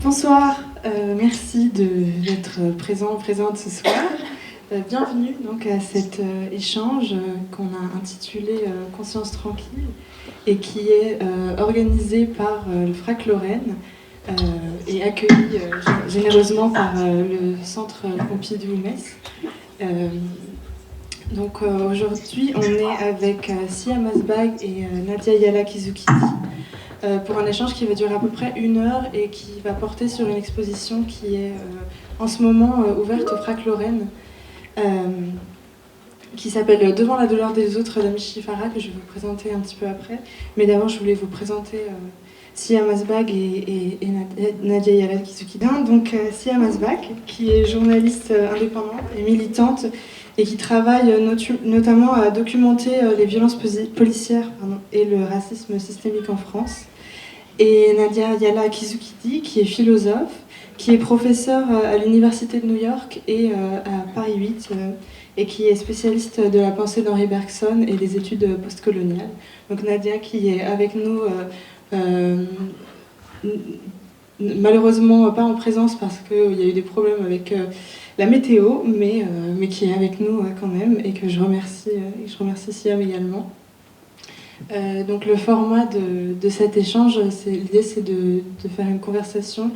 Bonsoir, merci d'être présente ce soir. Bienvenue donc à cet échange qu'on a intitulé Conscience tranquille et qui est organisé par le FRAC Lorraine et accueilli généreusement par le Centre Pompidou-Metz. Donc aujourd'hui on est avec Siam Asbagh et Nadia Yala Kizukidi pour un échange qui va durer à peu près 1 heure et qui va porter sur une exposition qui est en ce moment ouverte au FRAC Lorraine, qui s'appelle Devant la douleur des autres d'Amishi Farah, que je vais vous présenter un petit peu après. Mais d'abord, je voulais vous présenter Siam Asbagh et Nadia Yala Kizukidi. Donc Siam Asbagh, qui est journaliste indépendante et militante et qui travaille notamment à documenter les violences policières et le racisme systémique en France. Et Nadia Yala Kizukidi, qui est philosophe, qui est professeure à l'Université de New York et à Paris 8, et qui est spécialiste de la pensée d'Henri Bergson et des études postcoloniales. Donc Nadia qui est avec nous, malheureusement pas en présence parce qu'il y a eu des problèmes avec la météo, mais qui est avec nous quand même, et que je remercie Siam également. Donc le format de cet échange, l'idée c'est de faire une conversation.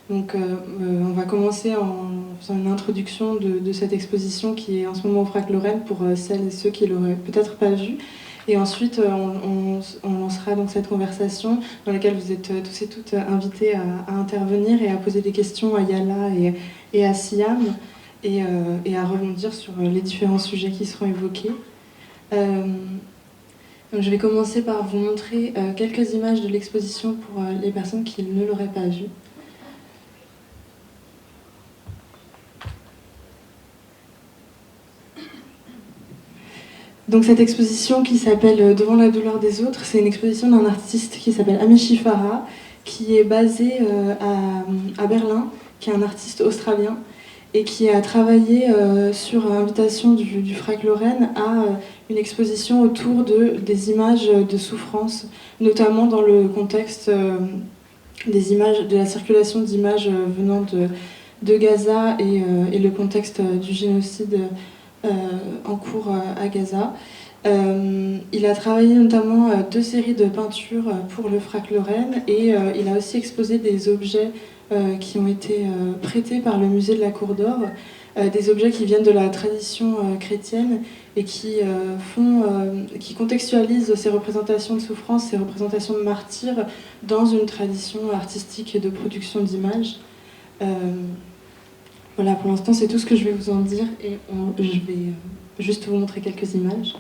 Donc on va commencer en faisant une introduction de cette exposition qui est en ce moment au FRAC Lorraine pour celles et ceux qui l'auraient peut-être pas vue. Et ensuite on lancera donc cette conversation dans laquelle vous êtes tous et toutes invités à intervenir et à poser des questions à Yala et à Siam et à rebondir sur les différents sujets qui seront évoqués. Donc je vais commencer par vous montrer quelques images de l'exposition pour les personnes qui ne l'auraient pas vue. Donc cette exposition qui s'appelle Devant la douleur des autres, c'est une exposition d'un artiste qui s'appelle Amishi Farah, qui est basé à Berlin, qui est un artiste australien et qui a travaillé sur invitation du FRAC Lorraine à une exposition autour des images de souffrance, notamment dans le contexte de la circulation d'images venant de Gaza et le contexte du génocide en cours à Gaza. Il a travaillé notamment 2 séries de peintures pour le FRAC Lorraine et il a aussi exposé des objets qui ont été prêtés par le musée de la Cour d'Or, des objets qui viennent de la tradition chrétienne et qui contextualisent ces représentations de souffrance, ces représentations de martyrs dans une tradition artistique et de production d'images. Voilà, pour l'instant c'est tout ce que je vais vous en dire et je vais juste vous montrer quelques images.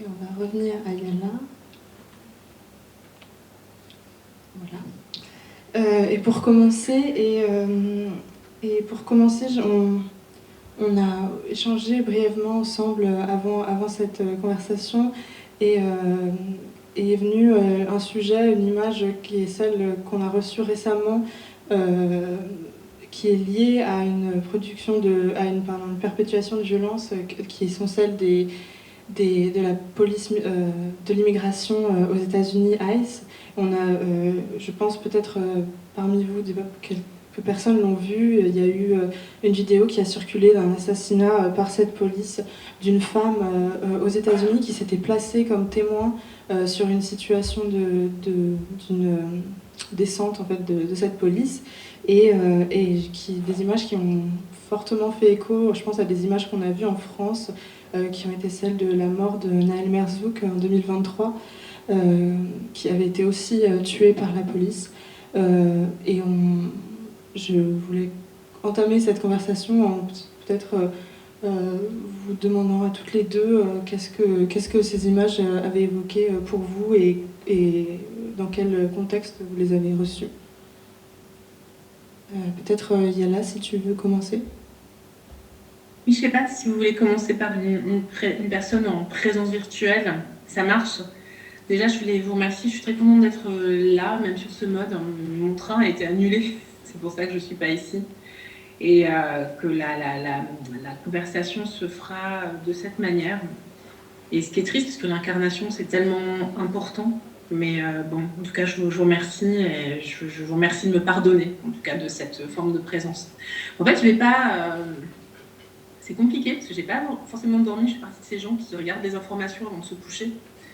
Et on va revenir à Yala. Voilà. Et pour commencer, on a échangé brièvement ensemble avant cette conversation et est venu un sujet, une image qui est celle qu'on a reçue récemment, qui est liée à une une perpétuation de violences qui sont celles de la police de l'immigration aux États-Unis, ICE. On a, je pense peut-être parmi vous, quelques personnes l'ont vu, il y a eu une vidéo qui a circulé d'un assassinat par cette police d'une femme aux États-Unis qui s'était placée comme témoin sur une situation d'une descente en fait, de cette police et des images qui ont fortement fait écho, je pense à des images qu'on a vues en France qui ont été celles de la mort de Nahel Merzouk en 2023, qui avait été aussi tué par la police. Je voulais entamer cette conversation en peut-être vous demandant à toutes les deux qu'est-ce que ces images avaient évoqué pour vous et dans quel contexte vous les avez reçues. Peut-être Yala, si tu veux commencer. Oui, je ne sais pas si vous voulez commencer par une personne en présence virtuelle, ça marche. Déjà, je voulais vous remercier. Je suis très contente d'être là, même sur ce mode. Mon train a été annulé. C'est pour ça que je ne suis pas ici. Et que la conversation se fera de cette manière. Et ce qui est triste, parce que l'incarnation, c'est tellement important. Mais bon, en tout cas, je vous remercie. Et je vous remercie de me pardonner, en tout cas, de cette forme de présence. En fait, je vais pas... c'est compliqué, parce que je n'ai pas forcément dormi. Je fais partie de ces gens qui regardent des informations avant de se coucher,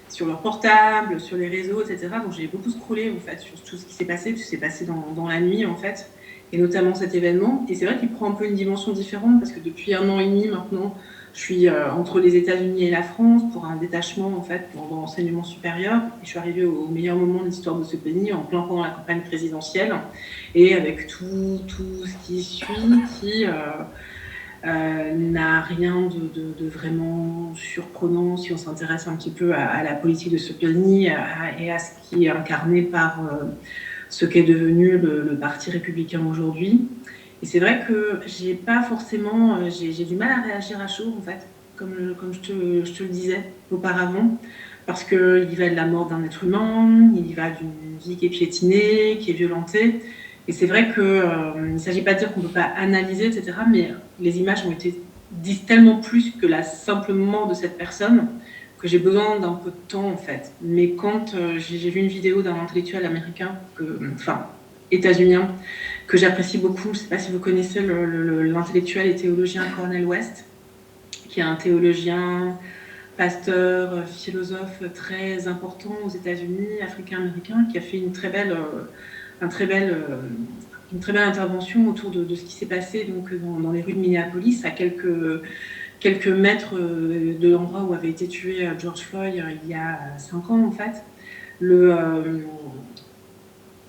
sur leur portable, sur les réseaux, etc. Donc j'ai beaucoup scrollé en fait sur tout ce qui s'est passé, tout ce qui s'est passé dans la nuit en fait, et notamment cet événement. Et c'est vrai qu'il prend un peu une dimension différente parce que depuis 1 an et demi maintenant, je suis entre les États-Unis et la France pour un détachement en fait dans l'enseignement supérieur. Et je suis arrivée au meilleur moment de l'histoire de ce pays, en plein pendant la campagne présidentielle, et avec tout ce qui suit, qui n'a rien de vraiment surprenant si on s'intéresse un petit peu à la politique de ce pays et à ce qui est incarné par ce qu'est devenu le Parti républicain aujourd'hui. Et c'est vrai que j'ai pas forcément, j'ai du mal à réagir à chaud en fait, comme je te le disais auparavant, parce qu'il y va de la mort d'un être humain, il y va d'une vie qui est piétinée, qui est violentée. Et c'est vrai qu'il ne s'agit pas de dire qu'on ne peut pas analyser, etc., mais les images disent tellement plus que la simple mort de cette personne que j'ai besoin d'un peu de temps, en fait. Mais quand j'ai vu une vidéo d'un intellectuel américain, états-unien, que j'apprécie beaucoup, je ne sais pas si vous connaissez l'intellectuel et théologien Cornel West, qui est un théologien, pasteur, philosophe très important aux États-Unis, africain-américain, qui a fait une très belle intervention autour de ce qui s'est passé donc, dans les rues de Minneapolis, à quelques mètres de l'endroit où avait été tué George Floyd il y a 5 ans, en fait.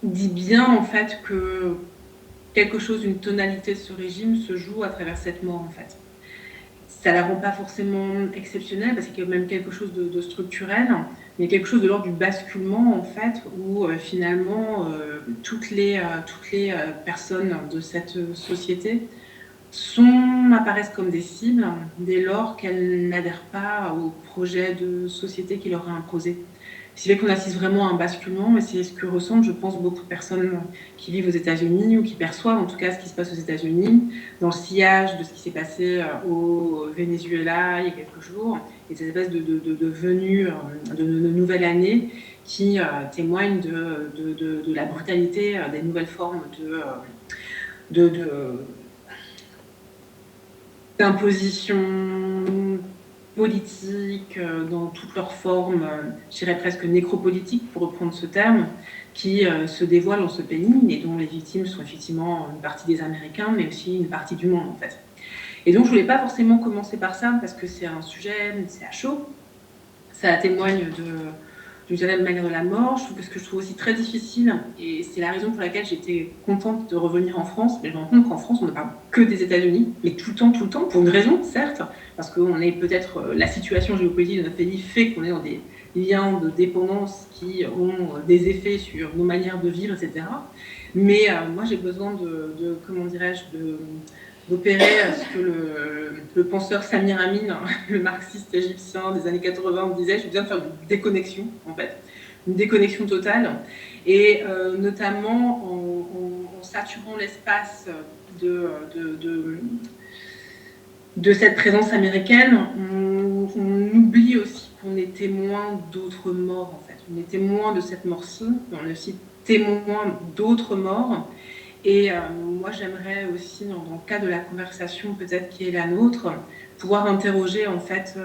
Dit bien, en fait, que quelque chose, une tonalité de ce régime se joue à travers cette mort, en fait. Ça la rend pas forcément exceptionnelle, parce qu'il y a même quelque chose de structurel, mais quelque chose de l'ordre du basculement, en fait, où finalement, toutes les personnes de cette société apparaissent comme des cibles dès lors qu'elles n'adhèrent pas au projet de société qui leur est imposé. Ce qui fait qu'on assiste vraiment à un basculement, et c'est ce que ressentent, je pense, beaucoup de personnes qui vivent aux États-Unis ou qui perçoivent en tout cas ce qui se passe aux États-Unis, dans le sillage de ce qui s'est passé au Venezuela il y a quelques jours, et cette espèce de venue de nouvelle année qui témoigne de la brutalité des nouvelles formes d'imposition politique dans toutes leurs formes, je dirais presque nécropolitiques pour reprendre ce terme, qui se dévoilent dans ce pays et dont les victimes sont effectivement une partie des Américains, mais aussi une partie du monde en fait. Et donc je voulais pas forcément commencer par ça parce que c'est un sujet, c'est à chaud, ça témoigne d'une certaine manière de la mort. Ce que je trouve aussi très difficile, et c'est la raison pour laquelle j'étais contente de revenir en France, mais je me rends compte qu'en France on ne parle que des États-Unis, mais tout le temps, pour une raison certes, parce qu'on est peut-être, la situation géopolitique de notre pays fait qu'on est dans des liens de dépendance qui ont des effets sur nos manières de vivre, etc. Mais moi j'ai besoin d'opérer ce que le penseur Samir Amin, le marxiste égyptien des années 80, disait, j'ai besoin de faire une déconnexion, en fait, une déconnexion totale, et notamment en saturant l'espace de cette présence américaine, on oublie aussi qu'on est témoin d'autres morts, en fait. On est témoin de cette mort-ci, mais on est aussi témoin d'autres morts. Et moi, j'aimerais aussi, dans le cadre de la conversation peut-être qui est la nôtre, pouvoir interroger en fait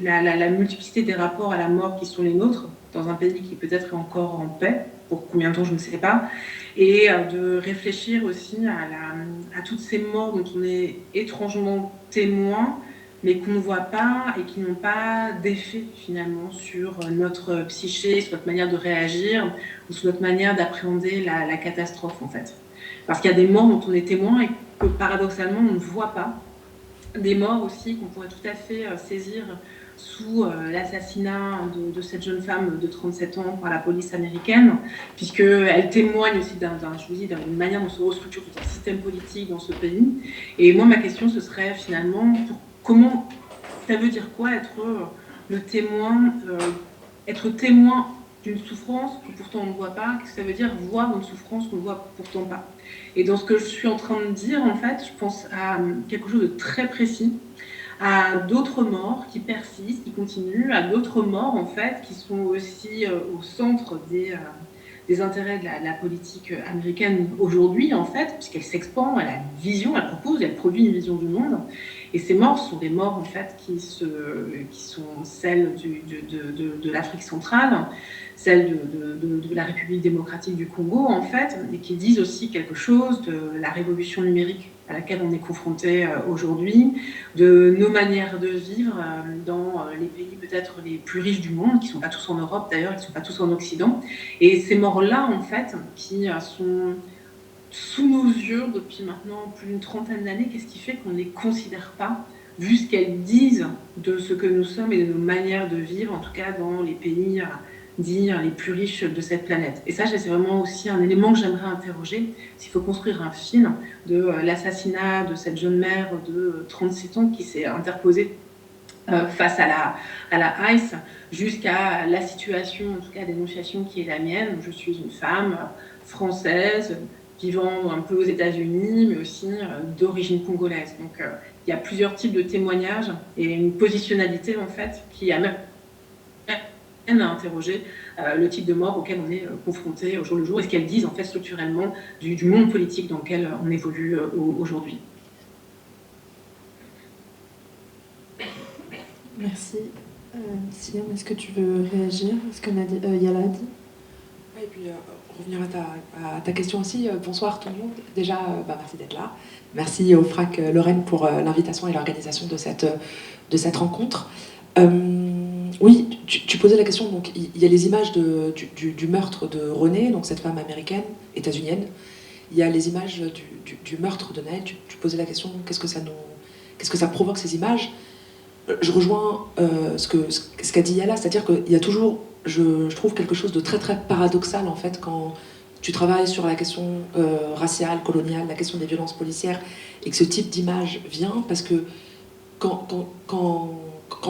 la multiplicité des rapports à la mort qui sont les nôtres, dans un pays qui peut-être est encore en paix, pour combien de temps je ne sais pas, et de réfléchir aussi à toutes ces morts dont on est étrangement témoin, mais qu'on ne voit pas et qui n'ont pas d'effet finalement sur notre psyché, sur notre manière de réagir, ou sur notre manière d'appréhender la catastrophe en fait. Parce qu'il y a des morts dont on est témoin et que paradoxalement on ne voit pas. Des morts aussi qu'on pourrait tout à fait saisir sous l'assassinat de cette jeune femme de 37 ans par la police américaine, puisqu'elle témoigne aussi d'une manière dont se restructure tout un système politique dans ce pays. Et moi, ma question, ce serait finalement, comment ça veut dire quoi être le témoin être témoin d'une souffrance que pourtant on ne voit pas, qu'est-ce que ça veut dire voir une souffrance qu'on ne voit pourtant pas. Et dans ce que je suis en train de dire, en fait, je pense à quelque chose de très précis, à d'autres morts qui persistent, qui continuent, à d'autres morts, en fait, qui sont aussi au centre des intérêts de la politique américaine aujourd'hui, en fait, puisqu'elle s'expand, elle a une vision, elle propose, elle produit une vision du monde. Et ces morts sont des morts, en fait, qui sont celles de l'Afrique centrale, celles de la République démocratique du Congo, en fait, et qui disent aussi quelque chose de la révolution numérique à laquelle on est confronté aujourd'hui, de nos manières de vivre dans les pays peut-être les plus riches du monde, qui ne sont pas tous en Europe d'ailleurs, qui ne sont pas tous en Occident. Et ces morts-là, en fait, qui sont sous nos yeux depuis maintenant plus d'une trentaine d'années, qu'est-ce qui fait qu'on ne les considère pas, vu ce qu'elles disent de ce que nous sommes et de nos manières de vivre, en tout cas dans les pays dits les plus riches de cette planète. Et ça, c'est vraiment aussi un élément que j'aimerais interroger. S'il faut construire un film de l'assassinat de cette jeune mère de 37 ans qui s'est interposée face à la ICE, jusqu'à la situation, en tout cas la dénonciation qui est la mienne. Je suis une femme française, vivant un peu aux États-Unis, mais aussi d'origine congolaise. Donc il y a plusieurs types de témoignages et une positionnalité, en fait, qui amène à interroger le type de mort auquel on est confronté au jour le jour et ce qu'elles disent, en fait, structurellement du monde politique dans lequel on évolue aujourd'hui. Merci. Siam, est-ce que tu veux réagir à ce que Yala a dit? Et puis revenir à ta question aussi. Bonsoir tout le monde. Déjà, merci d'être là. Merci au FRAC Lorraine pour l'invitation et l'organisation de cette rencontre. Oui, tu posais la question. Donc, il y a les images du meurtre de Renée, donc cette femme américaine, états-unienne. Il y a les images du meurtre de Naël. Tu posais la question, qu'est-ce que ça provoque ces images? Je rejoins ce qu'a dit Yala, c'est-à-dire qu'il y a toujours, je trouve, quelque chose de très très paradoxal en fait quand tu travailles sur la question raciale, coloniale, la question des violences policières, et que ce type d'image vient, parce que quand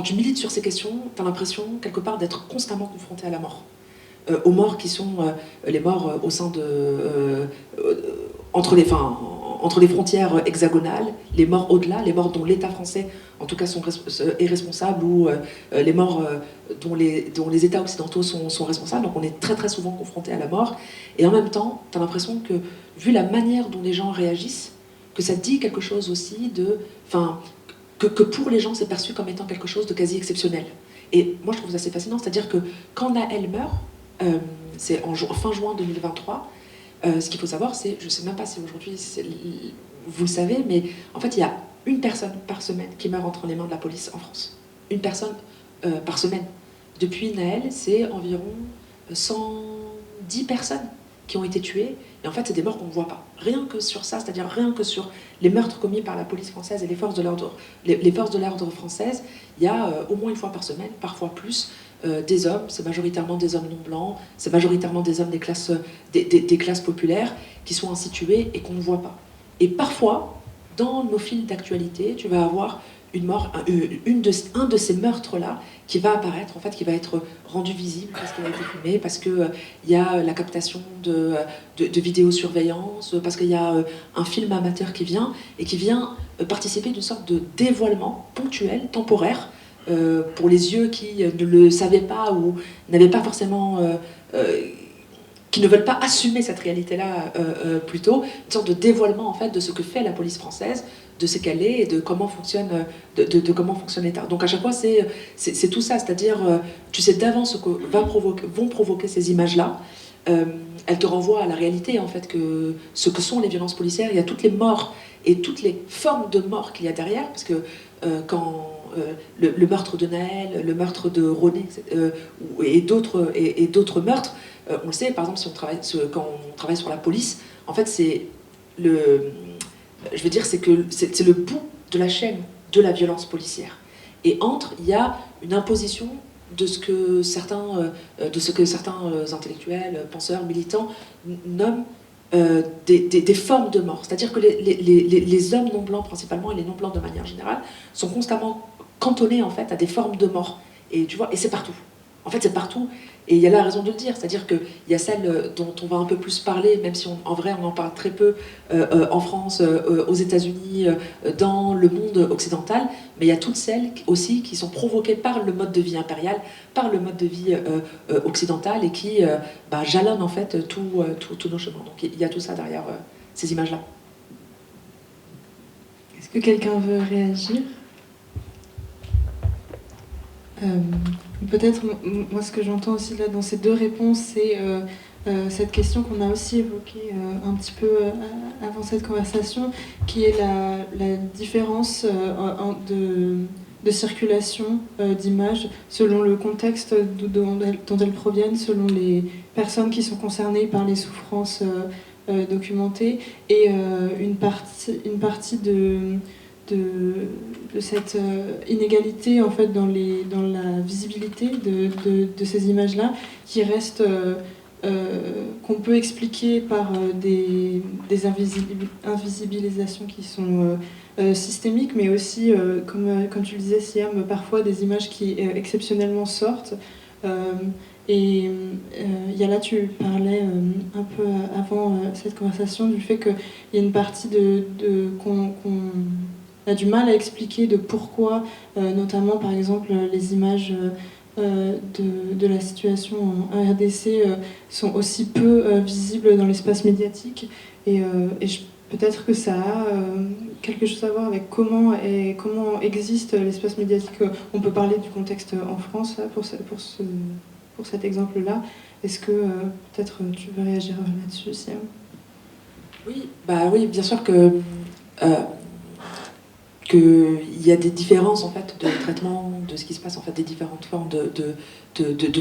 tu milites sur ces questions, tu as l'impression quelque part d'être constamment confronté à la mort. Aux morts qui sont les morts au sein entre les frontières hexagonales, les morts au-delà, les morts dont l'État français, en tout cas, est responsable, ou les morts dont les États occidentaux sont responsables. Donc on est très très souvent confronté à la mort. Et en même temps, tu as l'impression que, vu la manière dont les gens réagissent, que ça dit quelque chose aussi que pour les gens, c'est perçu comme étant quelque chose de quasi exceptionnel. Et moi, je trouve ça assez fascinant, c'est-à-dire que quand Naël meurt, c'est fin juin 2023, ce qu'il faut savoir, c'est, je ne sais même pas si aujourd'hui vous le savez, mais en fait, il y a une personne par semaine qui meurt entre les mains de la police en France. Une personne par semaine. Depuis Naël, c'est environ 110 personnes qui ont été tuées. Et en fait, c'est des morts qu'on ne voit pas. Rien que sur ça, c'est-à-dire rien que sur les meurtres commis par la police française et les forces de l'ordre françaises, il y a au moins une fois par semaine, parfois plus, des hommes, c'est majoritairement des hommes non blancs, c'est majoritairement des hommes des classes populaires qui sont ainsi tués et qu'on ne voit pas. Et parfois, dans nos fils d'actualité, tu vas avoir une mort, un de ces meurtres-là qui va apparaître, en fait, qui va être rendu visible parce qu'il a été filmé, parce qu'il y a la captation de vidéosurveillance, parce qu'il y a un film amateur qui vient participer d'une sorte de dévoilement ponctuel, temporaire, pour les yeux qui ne le savaient pas ou n'avaient pas forcément... qui ne veulent pas assumer cette réalité-là plutôt, une sorte de dévoilement en fait de ce que fait la police française, de ce qu'elle est et de comment fonctionne l'État. Donc à chaque fois c'est tout ça, c'est-à-dire tu sais d'avance ce que vont provoquer ces images-là. Elles te renvoient à la réalité en fait que ce que sont les violences policières. Il y a toutes les morts et toutes les formes de mort qu'il y a derrière, parce que quand le meurtre de Naël, le meurtre de René et d'autres meurtres, on le sait, par exemple, quand on travaille sur la police, en fait, c'est le bout de la chaîne de la violence policière. Et il y a une imposition de ce que certains intellectuels, penseurs, militants nomment des formes de mort. C'est-à-dire que les hommes non blancs, principalement, et les non blancs de manière générale, sont constamment cantonnés, en fait, à des formes de mort. Et tu vois, et c'est partout. En fait, c'est partout. Et il y a la raison de le dire, c'est-à-dire qu'il y a celles dont on va un peu plus parler, même si en vrai on en parle très peu en France, aux États-Unis, dans le monde occidental, mais il y a toutes celles aussi qui sont provoquées par le mode de vie impérial, par le mode de vie occidental et qui jalonnent en fait tous nos chemins. Donc il y a tout ça derrière ces images-là. Est-ce que quelqu'un veut réagir? Peut-être, moi, ce que j'entends aussi là dans ces deux réponses, c'est cette question qu'on a aussi évoquée un petit peu avant cette conversation, qui est la différence de circulation d'images selon le contexte dont elles proviennent, selon les personnes qui sont concernées par les souffrances documentées, et une partie de cette inégalité en fait dans la visibilité de ces images-là, qui reste qu'on peut expliquer par des invisibilisations qui sont systémiques, mais aussi, comme tu le disais, Siam, parfois des images qui exceptionnellement sortent. Et Yala, tu parlais un peu avant cette conversation du fait qu'il y a une partie qu'on a du mal à expliquer de pourquoi, notamment par exemple les images de la situation en RDC sont aussi peu visibles dans l'espace médiatique. Et peut-être que ça a quelque chose à voir avec comment existe l'espace médiatique. On peut parler du contexte en France là, pour cet exemple-là. Est-ce que peut-être tu veux réagir là-dessus, Siam? Oui, bien sûr que qu'il y a des différences en fait de traitement de ce qui se passe, en fait des différentes formes de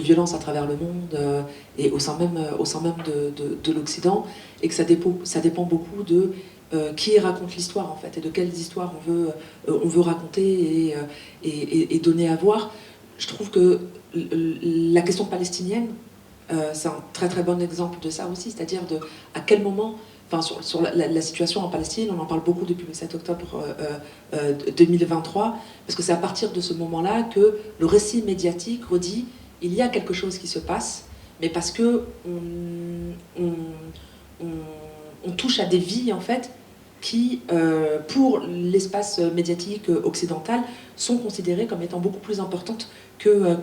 violence à travers le monde et au sein même de l'Occident, et que ça dépend beaucoup de qui raconte l'histoire en fait, et de quelles histoires on veut raconter et donner à voir. Je trouve que la question palestinienne, c'est un très très bon exemple de ça aussi, c'est-à-dire à quel moment, sur la situation en Palestine, on en parle beaucoup depuis le 7 octobre 2023, parce que c'est à partir de ce moment-là que le récit médiatique redit il y a quelque chose qui se passe, mais parce que on touche à des vies en fait qui, pour l'espace médiatique occidental, sont considérées comme étant beaucoup plus importantes que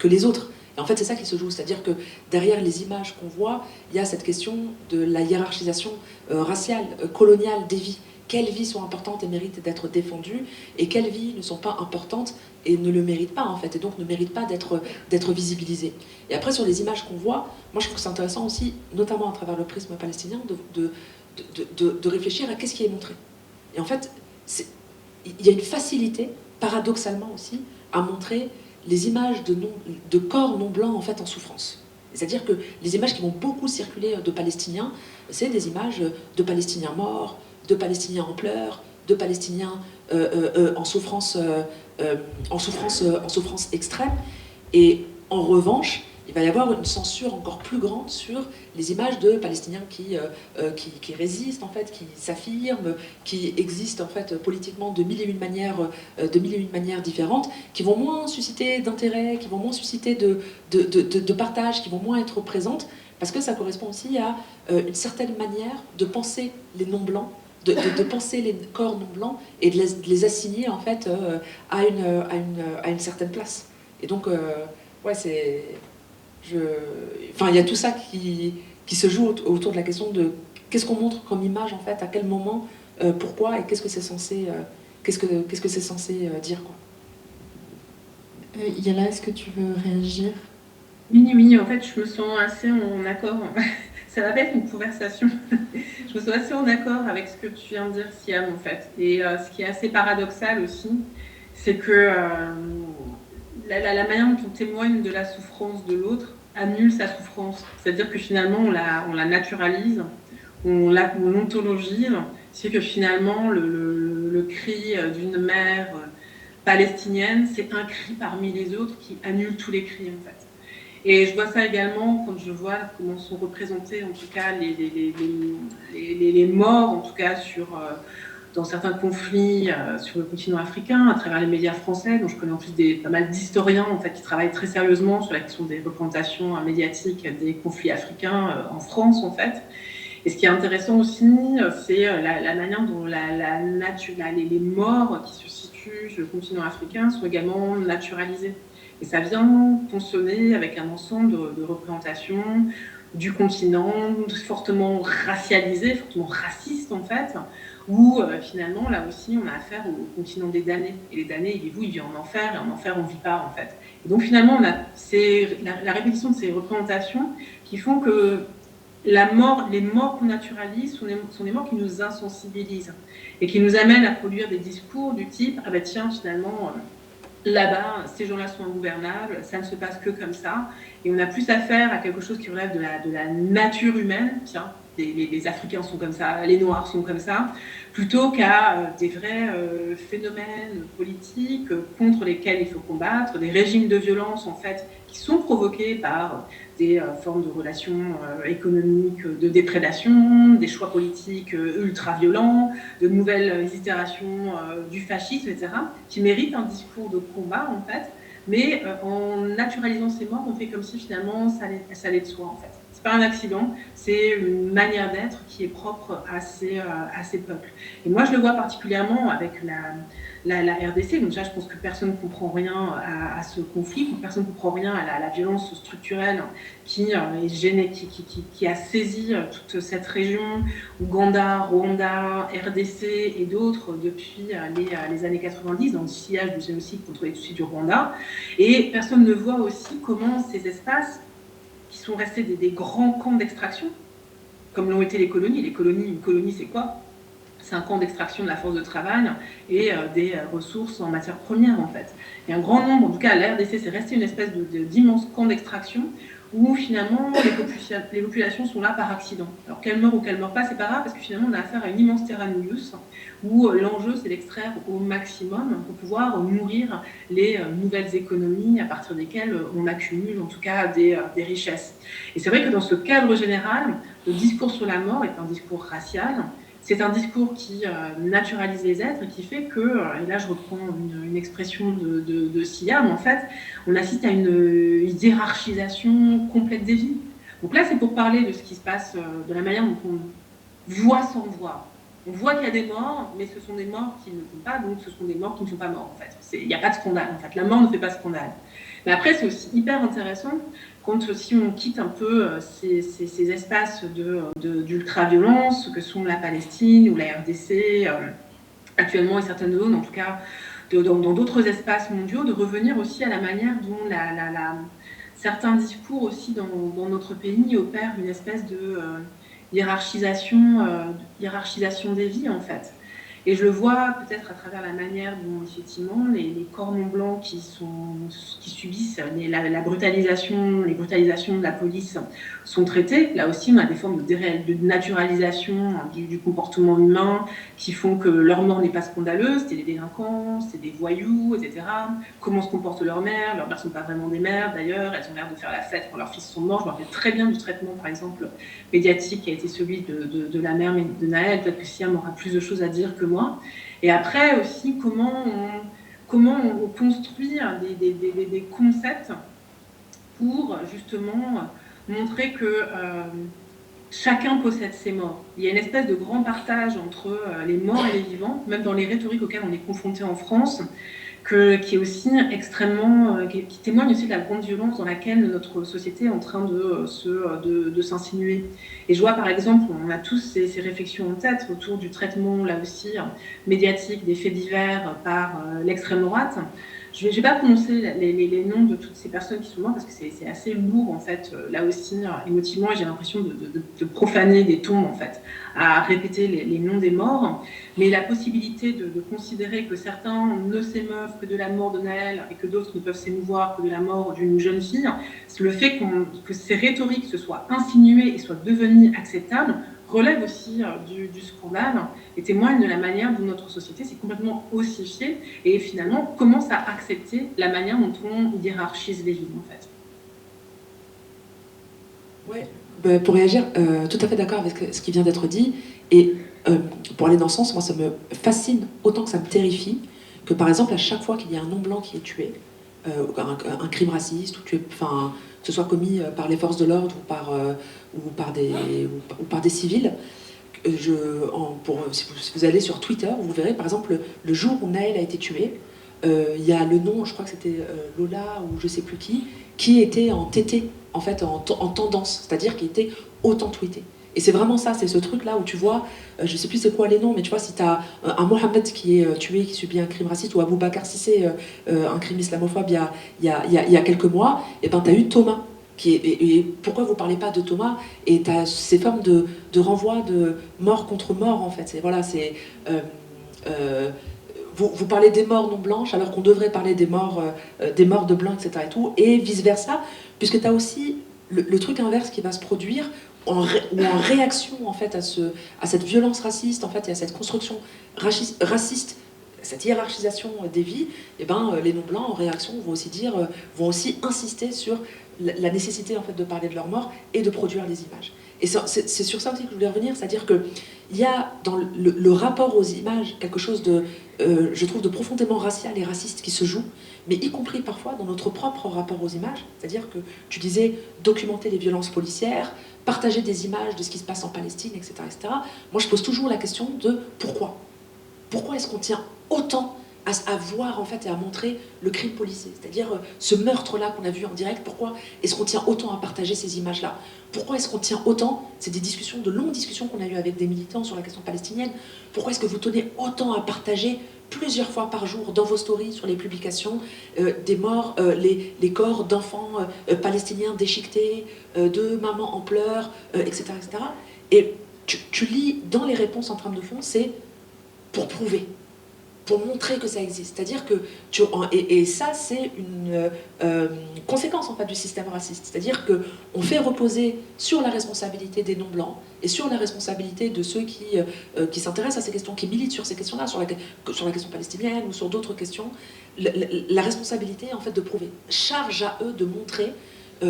les autres. Et en fait, c'est ça qui se joue, c'est-à-dire que derrière les images qu'on voit, il y a cette question de la hiérarchisation raciale, coloniale des vies. Quelles vies sont importantes et méritent d'être défendues, et quelles vies ne sont pas importantes et ne le méritent pas, en fait, et donc ne méritent pas d'être visibilisées. Et après, sur les images qu'on voit, moi je trouve que c'est intéressant aussi, notamment à travers le prisme palestinien, de réfléchir à qu'est-ce qui est montré. Et en fait, il y a une facilité, paradoxalement aussi, à montrer les images de corps non blancs en fait en souffrance. C'est-à-dire que les images qui vont beaucoup circuler de Palestiniens, c'est des images de Palestiniens morts, de Palestiniens en pleurs, de Palestiniens en souffrance extrême. Et en revanche, il va y avoir une censure encore plus grande sur les images de Palestiniens qui résistent, en fait, qui s'affirment, qui existent en fait politiquement de mille et une manières différentes, qui vont moins susciter d'intérêt, qui vont moins susciter de partage, qui vont moins être présentes, parce que ça correspond aussi à une certaine manière de penser les non-blancs, de penser les corps non-blancs et de les assigner en fait à une certaine place. Et donc, ouais, il y a tout ça qui se joue autour de la question de qu'est-ce qu'on montre comme image en fait, à quel moment, pourquoi et qu'est-ce que c'est censé, dire quoi. Yala, est-ce que tu veux réagir? Oui, en fait, je me sens assez en accord. Ça va pas être une conversation. Je me sens assez en accord avec ce que tu viens de dire, Siam, en fait. Et ce qui est assez paradoxal aussi, c'est que la manière dont on témoigne de la souffrance de l'autre annule sa souffrance. C'est-à-dire que finalement, on la naturalise, on l'ontologise. C'est que finalement, le cri d'une mère palestinienne, c'est un cri parmi les autres qui annule tous les cris, en fait. Et je vois ça également quand je vois comment sont représentés, en tout cas, les morts, en tout cas, sur dans certains conflits sur le continent africain, à travers les médias français, dont je connais en plus pas mal d'historiens en fait, qui travaillent très sérieusement sur la question des représentations médiatiques des conflits africains en France, en fait. Et ce qui est intéressant aussi, c'est la manière dont les morts qui se situent sur le continent africain sont également naturalisées. Et ça vient fonctionner avec un ensemble de représentations du continent fortement racialisé, fortement raciste en fait, où finalement, là aussi, on a affaire au continent des damnés. Et les damnés, ils vivent en enfer, et en enfer, on ne vit pas en fait. Et donc finalement, on a la répétition de ces représentations qui font que les morts qu'on naturalise sont des morts qui nous insensibilisent et qui nous amènent à produire des discours du type « Ah ben tiens, finalement, là-bas, ces gens-là sont ingouvernables, ça ne se passe que comme ça. » Et on a plus affaire à quelque chose qui relève de la nature humaine. Tiens, les Africains sont comme ça, les Noirs sont comme ça, plutôt qu'à des vrais phénomènes politiques contre lesquels il faut combattre, des régimes de violence, en fait, qui sont provoqués par des formes de relations économiques de déprédation, des choix politiques ultra-violents, de nouvelles itérations du fascisme, etc., qui méritent un discours de combat, en fait, mais en naturalisant ces morts, on fait comme si finalement ça allait de soi, en fait. C'est pas un accident, c'est une manière d'être qui est propre à ces peuples. Et moi, je le vois particulièrement avec la RDC. Donc déjà, je pense que personne ne comprend rien à ce conflit, que personne ne comprend rien à la violence structurelle qui a saisi toute cette région, Ouganda, Rwanda, RDC et d'autres depuis les années 90, dans le sillage du génocide contre les Tutsis du Rwanda. Et personne ne voit aussi comment ces espaces qui sont restés des grands camps d'extraction, comme l'ont été les colonies. Une colonie, c'est quoi? C'est un camp d'extraction de la force de travail et des ressources en matière première, en fait. Et un grand nombre, en tout cas à la RDC, c'est resté une espèce d'immense camp d'extraction où finalement les populations sont là par accident. Alors qu'elles meurent ou qu'elles ne meurent pas, c'est pas grave, parce que finalement on a affaire à une immense terra nullius où l'enjeu c'est d'extraire au maximum pour pouvoir nourrir les nouvelles économies à partir desquelles on accumule en tout cas des richesses. Et c'est vrai que dans ce cadre général, le discours sur la mort est un discours racial. C'est un discours qui naturalise les êtres et qui fait que, et là je reprends une expression de Siam, en fait, on assiste à une hiérarchisation complète des vies. Donc là, c'est pour parler de ce qui se passe, de la manière dont on voit sans voir. On voit qu'il y a des morts, mais ce sont des morts qui ne sont pas, donc ce sont des morts qui ne sont pas morts, en fait. Il n'y a pas de scandale, en fait. La mort ne fait pas scandale. Mais après, c'est aussi hyper intéressant quand si on quitte un peu ces espaces d'ultra-violence que sont la Palestine ou la RDC, actuellement et certaines zones, en tout cas dans d'autres espaces mondiaux, de revenir aussi à la manière dont certains discours aussi dans notre pays opèrent une espèce de hiérarchisation des vies, en fait. Et je le vois peut-être à travers la manière dont, effectivement, les cordons blancs qui subissent la brutalisation, les brutalisations de la police sont traités. Là aussi, on a des formes de naturalisation du comportement humain qui font que leur mort n'est pas scandaleuse. C'est des délinquants, c'est des voyous, etc. Comment se comportent leurs mères? Leurs mères ne sont pas vraiment des mères, d'ailleurs. Elles ont l'air de faire la fête quand leurs fils sont morts. Je me rappelle très bien du traitement, par exemple, médiatique qui a été celui de la mère de Naël. Peut-être que Siam aura plus de choses à dire que moi. Et après aussi, comment on construit des concepts pour justement montrer que chacun possède ses morts. Il y a une espèce de grand partage entre les morts et les vivants, même dans les rhétoriques auxquelles on est confronté en France, qui est aussi extrêmement, qui témoigne aussi de la grande violence dans laquelle notre société est en train de s'insinuer. Et je vois par exemple, on a tous ces réflexions en tête autour du traitement, là aussi, médiatique des faits divers par l'extrême droite. Je ne vais pas prononcer les noms de toutes ces personnes qui sont mortes parce que c'est assez lourd, en fait, là aussi, émotivement, et j'ai l'impression de profaner des tombes, en fait, à répéter les noms des morts. Mais la possibilité de considérer que certains ne s'émeuvent que de la mort de Naël et que d'autres ne peuvent s'émouvoir que de la mort d'une jeune fille, le fait que ces rhétoriques se soient insinuées et soient devenues acceptables, relève aussi du scandale et témoigne de la manière dont notre société s'est complètement ossifiée et finalement commence à accepter la manière dont on hiérarchise les vies, en fait. Ouais, Pour réagir, tout à fait d'accord avec ce qui vient d'être dit. Et pour aller dans ce sens, moi, ça me fascine autant que ça me terrifie que, par exemple, à chaque fois qu'il y a un non-blanc qui est tué, un crime raciste, que ce soit commis par les forces de l'ordre ou par des civils, si vous allez sur Twitter, vous verrez, par exemple, le jour où Naël a été tué, il y a le nom, je crois que c'était Lola ou je sais plus qui était en TT, en fait, en tendance, c'est-à-dire qui était autant tweeté. Et c'est vraiment ça, c'est ce truc-là où tu vois, je sais plus c'est quoi les noms, mais tu vois, si tu as un Mohamed qui est tué, qui subit un crime raciste, ou Abou Bakar Sissé, un crime islamophobe il y a quelques mois, et ben tu as eu Thomas. Et pourquoi vous parlez pas de Thomas? Et tu as ces formes de renvoi de mort contre mort, en fait. Vous parlez des morts non blanches alors qu'on devrait parler des morts de blancs, etc. Et vice-versa, puisque tu as aussi le truc inverse qui va se produire en réaction en fait, à cette violence raciste en fait, et à cette construction raciste, cette hiérarchisation des vies, et les non-blancs en réaction vont aussi insister sur la nécessité en fait, de parler de leur mort et de produire des images. Et c'est sur ça aussi que je voulais revenir, c'est-à-dire qu'il y a dans le rapport aux images quelque chose je trouve, de profondément racial et raciste qui se joue, mais y compris parfois dans notre propre rapport aux images, c'est-à-dire que tu disais documenter les violences policières, partager des images de ce qui se passe en Palestine, etc., etc. Moi, je pose toujours la question de pourquoi. Pourquoi est-ce qu'on tient autant à voir en fait et à montrer le crime policier, c'est-à-dire ce meurtre-là qu'on a vu en direct? Pourquoi est-ce qu'on tient autant à partager ces images-là? Pourquoi est-ce qu'on tient autant? C'est de longues discussions qu'on a eues avec des militants sur la question palestinienne. Pourquoi est-ce que vous tenez autant à partager plusieurs fois par jour dans vos stories sur les publications des morts, les corps d'enfants palestiniens déchiquetés, de mamans en pleurs, etc., etc. Et tu lis dans les réponses en trame de fond, c'est pour prouver, pour montrer que ça existe. C'est-à-dire que et ça, c'est une conséquence en fait du système raciste. C'est-à-dire qu'on fait reposer sur la responsabilité des non-blancs et sur la responsabilité de ceux qui s'intéressent à ces questions, qui militent sur ces questions-là, sur la question palestinienne ou sur d'autres questions, la responsabilité en fait de prouver. Charge à eux de montrer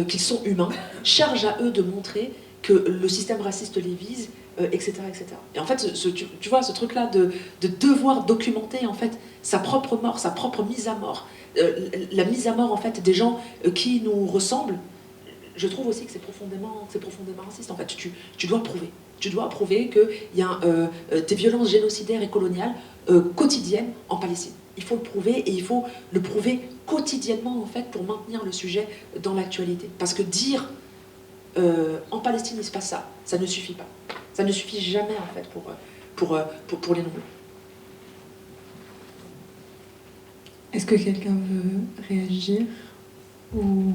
qu'ils sont humains, charge à eux de montrer que le système raciste les vise, etc., etc. Et en fait, tu vois, ce truc-là de devoir documenter en fait sa propre mort, sa propre mise à mort, la mise à mort en fait des gens qui nous ressemblent, je trouve aussi que c'est profondément raciste. En fait, tu dois prouver qu'il y a des violences génocidaires et coloniales quotidiennes en Palestine. Il faut le prouver et il faut le prouver quotidiennement en fait pour maintenir le sujet dans l'actualité. Parce que dire en Palestine il se passe ça, ça ne suffit pas. Ça ne suffit jamais en fait pour les non-blancs. Est-ce que quelqu'un veut réagir ou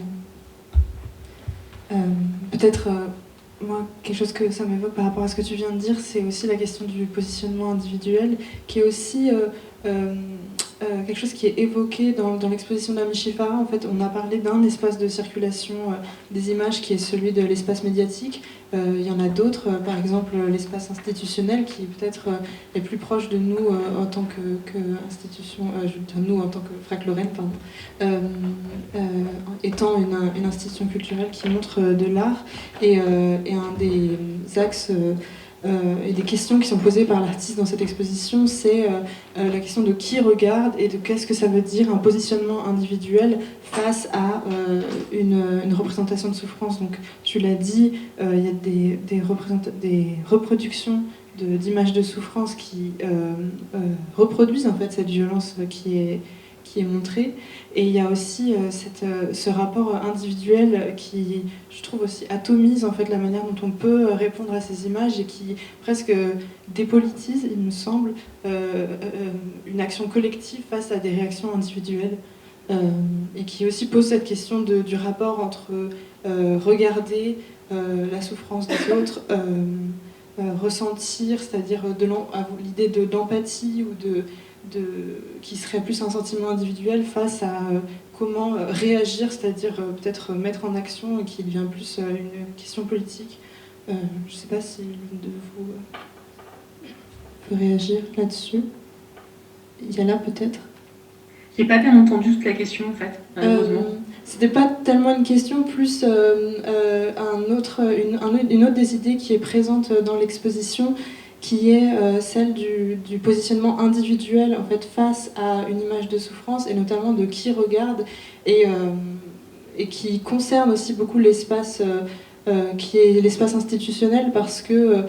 peut-être moi quelque chose que ça m'évoque par rapport à ce que tu viens de dire, c'est aussi la question du positionnement individuel qui est aussi quelque chose qui est évoqué dans l'exposition d'Ami Shifara. En fait, on a parlé d'un espace de circulation des images qui est celui de l'espace médiatique. Il y en a d'autres, par exemple l'espace institutionnel qui peut-être est plus proche de nous en tant qu'institution, nous en tant que Frac Lorraine, étant une institution culturelle qui montre de l'art et un des axes et des questions qui sont posées par l'artiste dans cette exposition, c'est la question de qui regarde et de qu'est-ce que ça veut dire un positionnement individuel face à une représentation de souffrance. Donc tu l'as dit, il y a des reproductions d'images de souffrance qui reproduisent en fait cette violence qui est montrée. Et il y a aussi ce rapport individuel qui, je trouve aussi, atomise en fait la manière dont on peut répondre à ces images et qui presque dépolitise, il me semble, une action collective face à des réactions individuelles. Et qui aussi pose cette question du rapport entre regarder la souffrance des autres, ressentir, c'est-à-dire l'idée d'empathie ou qui serait plus un sentiment individuel face à comment réagir, c'est-à-dire peut-être mettre en action et qui devient plus une question politique. Je ne sais pas si l'une de vous peut réagir là-dessus. Il y a là peut-être. J'ai pas bien entendu toute la question en fait, malheureusement. c'était pas tellement une question, plus une autre des idées qui est présente dans l'exposition, qui est celle du positionnement individuel en fait, face à une image de souffrance, et notamment de qui regarde, et qui concerne aussi beaucoup l'espace qui est l'espace institutionnel, parce que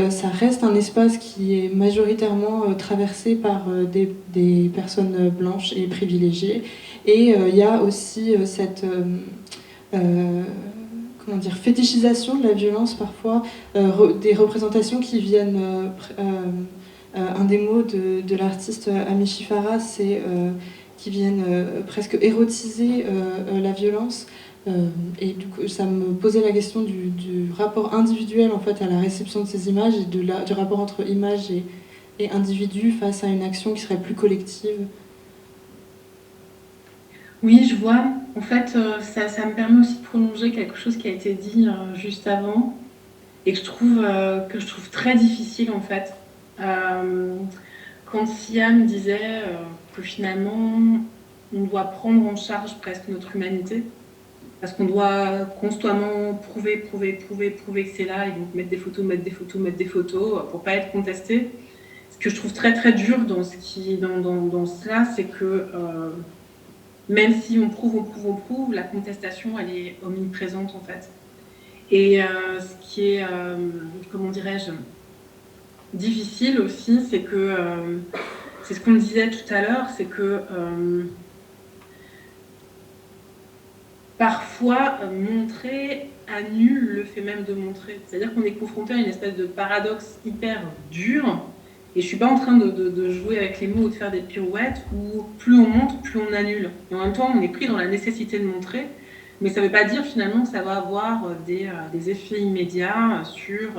ça reste un espace qui est majoritairement traversé par des personnes blanches et privilégiées. Et il y a aussi cette comment dire, fétichisation de la violence parfois, des représentations qui viennent... un des mots de l'artiste Amishi Farah, c'est qui viennent presque érotiser la violence. Et du coup, ça me posait la question du rapport individuel en fait, à la réception de ces images, et du rapport entre image et individu face à une action qui serait plus collective. Oui, je vois. En fait, ça me permet aussi de prolonger quelque chose qui a été dit juste avant, et que je trouve très difficile en fait. Quand Siam disait que finalement, on doit prendre en charge presque notre humanité, parce qu'on doit constamment prouver que c'est là, et donc mettre des photos pour pas être contesté. Ce que je trouve très très dur dans cela, c'est que même si on prouve, la contestation elle est omniprésente en fait. Et ce qui est, comment dirais-je, difficile aussi, c'est que c'est ce qu'on disait tout à l'heure, c'est que parfois, montrer annule le fait même de montrer. C'est-à-dire qu'on est confronté à une espèce de paradoxe hyper dur. Et je ne suis pas en train de jouer avec les mots ou de faire des pirouettes, où plus on montre, plus on annule. Et en même temps, on est pris dans la nécessité de montrer. Mais ça ne veut pas dire finalement que ça va avoir des effets immédiats sur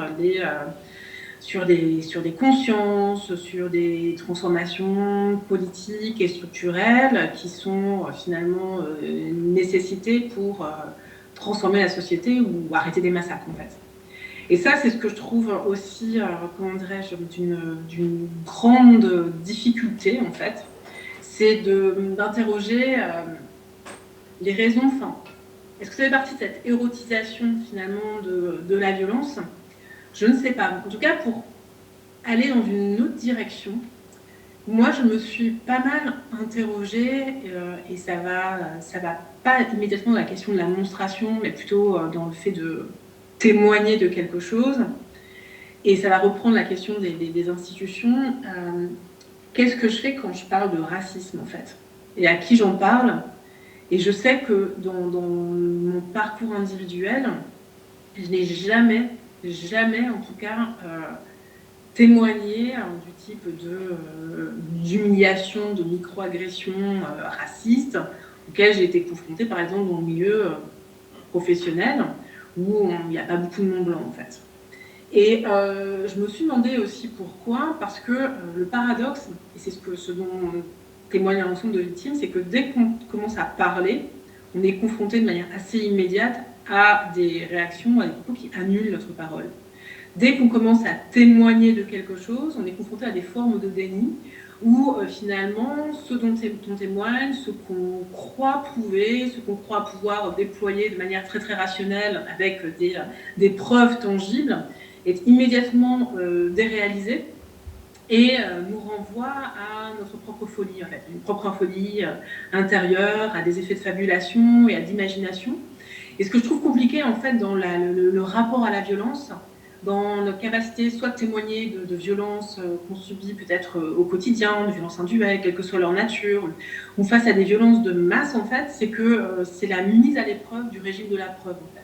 des consciences, sur des transformations politiques et structurelles qui sont finalement une nécessité pour transformer la société ou arrêter des massacres en fait. Et ça, c'est ce que je trouve aussi, comment dirais-je, d'une grande difficulté en fait, c'est d'interroger les raisons. Enfin, est-ce que ça fait partie de cette érotisation finalement de la violence ? Je ne sais pas. En tout cas, pour aller dans une autre direction, moi, je me suis pas mal interrogée, et ça va pas immédiatement dans la question de la monstration, mais plutôt dans le fait de témoigner de quelque chose. Et ça va reprendre la question des institutions. Qu'est-ce que je fais quand je parle de racisme, en fait ? Et à qui j'en parle ? Et je sais que dans mon parcours individuel, je n'ai jamais en tout cas témoigné du type d'humiliation, de micro-agression raciste auquel j'ai été confrontée par exemple dans le milieu professionnel où il n'y a pas beaucoup de non blanc en fait. Et je me suis demandé aussi pourquoi, parce que le paradoxe, et c'est ce dont témoigne l'ensemble de victimes, c'est que dès qu'on commence à parler, on est confronté de manière assez immédiate à des réactions, à des propos qui annulent notre parole. Dès qu'on commence à témoigner de quelque chose, on est confronté à des formes de déni où finalement ce dont on témoigne, ce qu'on croit prouver, ce qu'on croit pouvoir déployer de manière très très rationnelle avec des preuves tangibles, est immédiatement déréalisé et nous renvoie à notre propre folie, en fait, une propre folie intérieure, à des effets de fabulation et à d'imagination. Et ce que je trouve compliqué en fait dans le rapport à la violence, dans notre capacité soit de témoigner de violences qu'on subit peut-être au quotidien, de violences individuelles, quelle que soit leur nature, ou face à des violences de masse en fait, c'est que c'est la mise à l'épreuve du régime de la preuve en fait.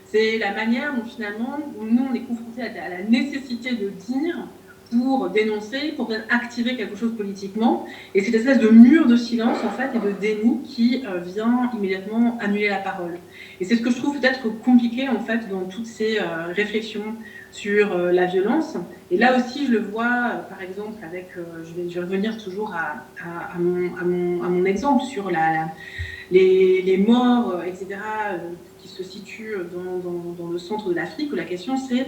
C'est la manière dont finalement nous on est confrontés à la nécessité de dire pour dénoncer, pour activer quelque chose politiquement, et cette espèce de mur de silence en fait et de déni qui vient immédiatement annuler la parole. Et c'est ce que je trouve peut-être compliqué en fait dans toutes ces réflexions sur la violence. Et là aussi je le vois par exemple avec, je vais revenir toujours à mon exemple sur les morts, etc., qui se situent dans le centre de l'Afrique, où la question c'est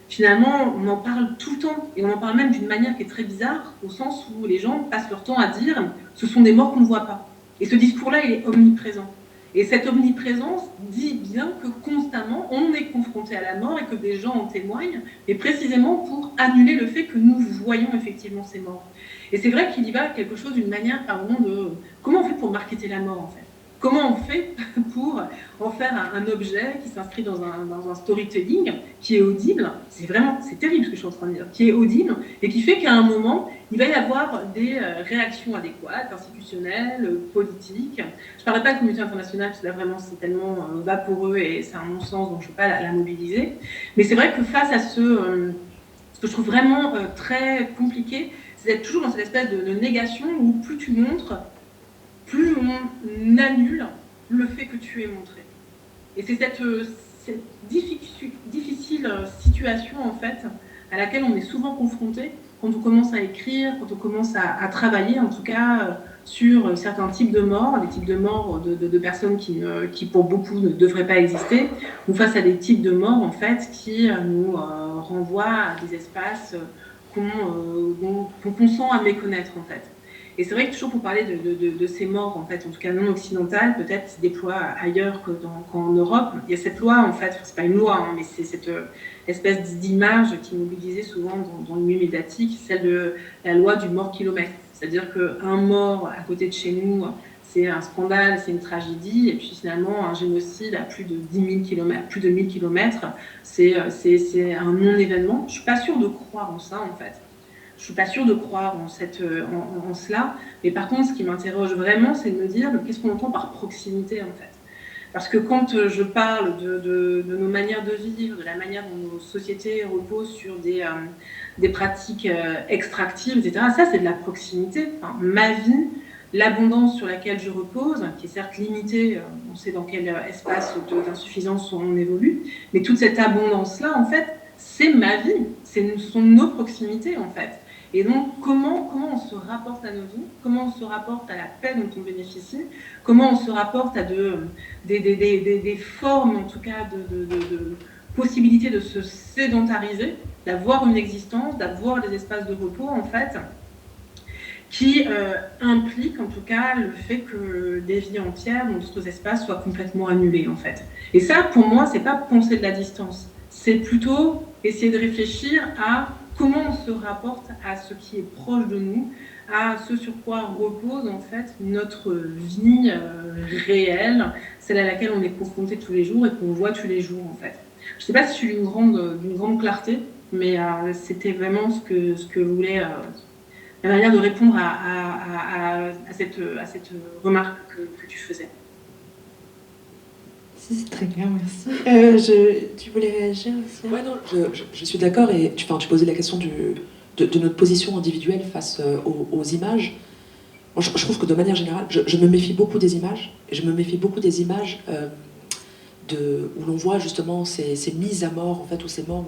finalement, on en parle tout le temps, et on en parle même d'une manière qui est très bizarre, au sens où les gens passent leur temps à dire « ce sont des morts qu'on ne voit pas ». Et ce discours-là, il est omniprésent. Et cette omniprésence dit bien que constamment, on est confronté à la mort et que des gens en témoignent, et précisément pour annuler le fait que nous voyons effectivement ces morts. Et c'est vrai qu'il y va quelque chose d'une manière, par moment, de comment on fait pour marketer la mort, en fait. Comment on fait pour en faire un objet qui s'inscrit dans un storytelling qui est audible, c'est terrible ce que je suis en train de dire, qui est audible et qui fait qu'à un moment, il va y avoir des réactions adéquates, institutionnelles, politiques. Je ne parlerai pas de communauté internationale, parce que là vraiment c'est tellement vaporeux et c'est un non-sens, donc je ne veux pas la mobiliser. Mais c'est vrai que face à ce que je trouve vraiment très compliqué, c'est d'être toujours dans cette espèce de négation où plus tu montres, plus on annule le fait que tu es montré. Et c'est cette difficile situation, en fait, à laquelle on est souvent confronté quand on commence à écrire, quand on commence à travailler, en tout cas, sur certains types de morts, des types de morts de personnes qui, pour beaucoup, ne devraient pas exister, ou face à des types de morts, en fait, qui nous renvoient à des espaces qu'on sent à méconnaître, en fait. Et c'est vrai que toujours pour parler de ces morts, en fait, en tout cas non occidentales, peut-être qui se déploient ailleurs qu'en Europe, il y a cette loi, en fait, c'est pas une loi, hein, mais c'est cette espèce d'image qui est mobilisée souvent dans le milieu médiatique, celle de la loi du mort kilomètre. C'est-à-dire qu'un mort à côté de chez nous, c'est un scandale, c'est une tragédie, et puis finalement, un génocide à plus de 10 000 km, plus de 1000 km, c'est un non-événement. Je suis pas sûre de croire en ça, en fait. Je suis pas sûre de croire en cela, mais par contre, ce qui m'interroge vraiment, c'est de me dire qu'est-ce qu'on entend par proximité, en fait. Parce que quand je parle de nos manières de vivre, de la manière dont nos sociétés reposent sur des pratiques extractives, etc., ça, c'est de la proximité. Enfin, ma vie, l'abondance sur laquelle je repose, qui est certes limitée, on sait dans quel espace d'insuffisance on évolue, mais toute cette abondance-là, en fait, c'est ma vie, ce sont nos proximités, en fait. Et donc, comment on se rapporte à nos vies, comment on se rapporte à la paix dont on bénéficie, comment on se rapporte à des formes, en tout cas, de possibilités de se sédentariser, d'avoir une existence, d'avoir des espaces de repos, en fait, qui impliquent, en tout cas, le fait que des vies entières dans d'autres espaces soient complètement annulées, en fait. Et ça, pour moi, c'est pas penser de la distance, c'est plutôt essayer de réfléchir à comment on se rapporte à ce qui est proche de nous, à ce sur quoi repose en fait notre vie réelle, celle à laquelle on est confronté tous les jours et qu'on voit tous les jours en fait. Je ne sais pas si je suis d'une grande clarté, mais c'était vraiment ce que voulait la manière de répondre à cette remarque que tu faisais. C'est très bien, merci. Tu voulais réagir aussi? Ouais, non, je suis d'accord, et tu posais la question de notre position individuelle face aux images. Moi, je trouve que de manière générale, je me méfie beaucoup des images, et je me méfie beaucoup des images où l'on voit justement ces mises à mort, en fait, ou ces morts,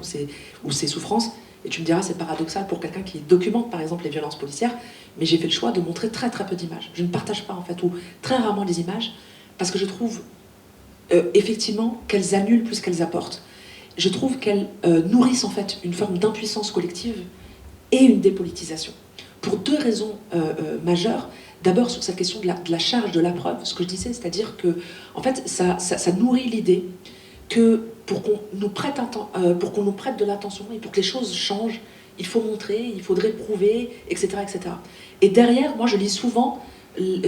ou ces souffrances. Et tu me diras, c'est paradoxal pour quelqu'un qui documente, par exemple, les violences policières, mais j'ai fait le choix de montrer très très peu d'images. Je ne partage pas, en fait, ou très rarement les images, parce que je trouve effectivement qu'elles annulent plus qu'elles apportent. Je trouve qu'elles nourrissent en fait une forme d'impuissance collective et une dépolitisation. Pour deux raisons majeures. D'abord sur cette question de la charge de la preuve, ce que je disais, c'est-à-dire que en fait, ça nourrit l'idée que pour qu'on nous prête de l'attention et pour que les choses changent, il faut montrer, il faudrait prouver, etc., etc. Et derrière, moi je lis souvent il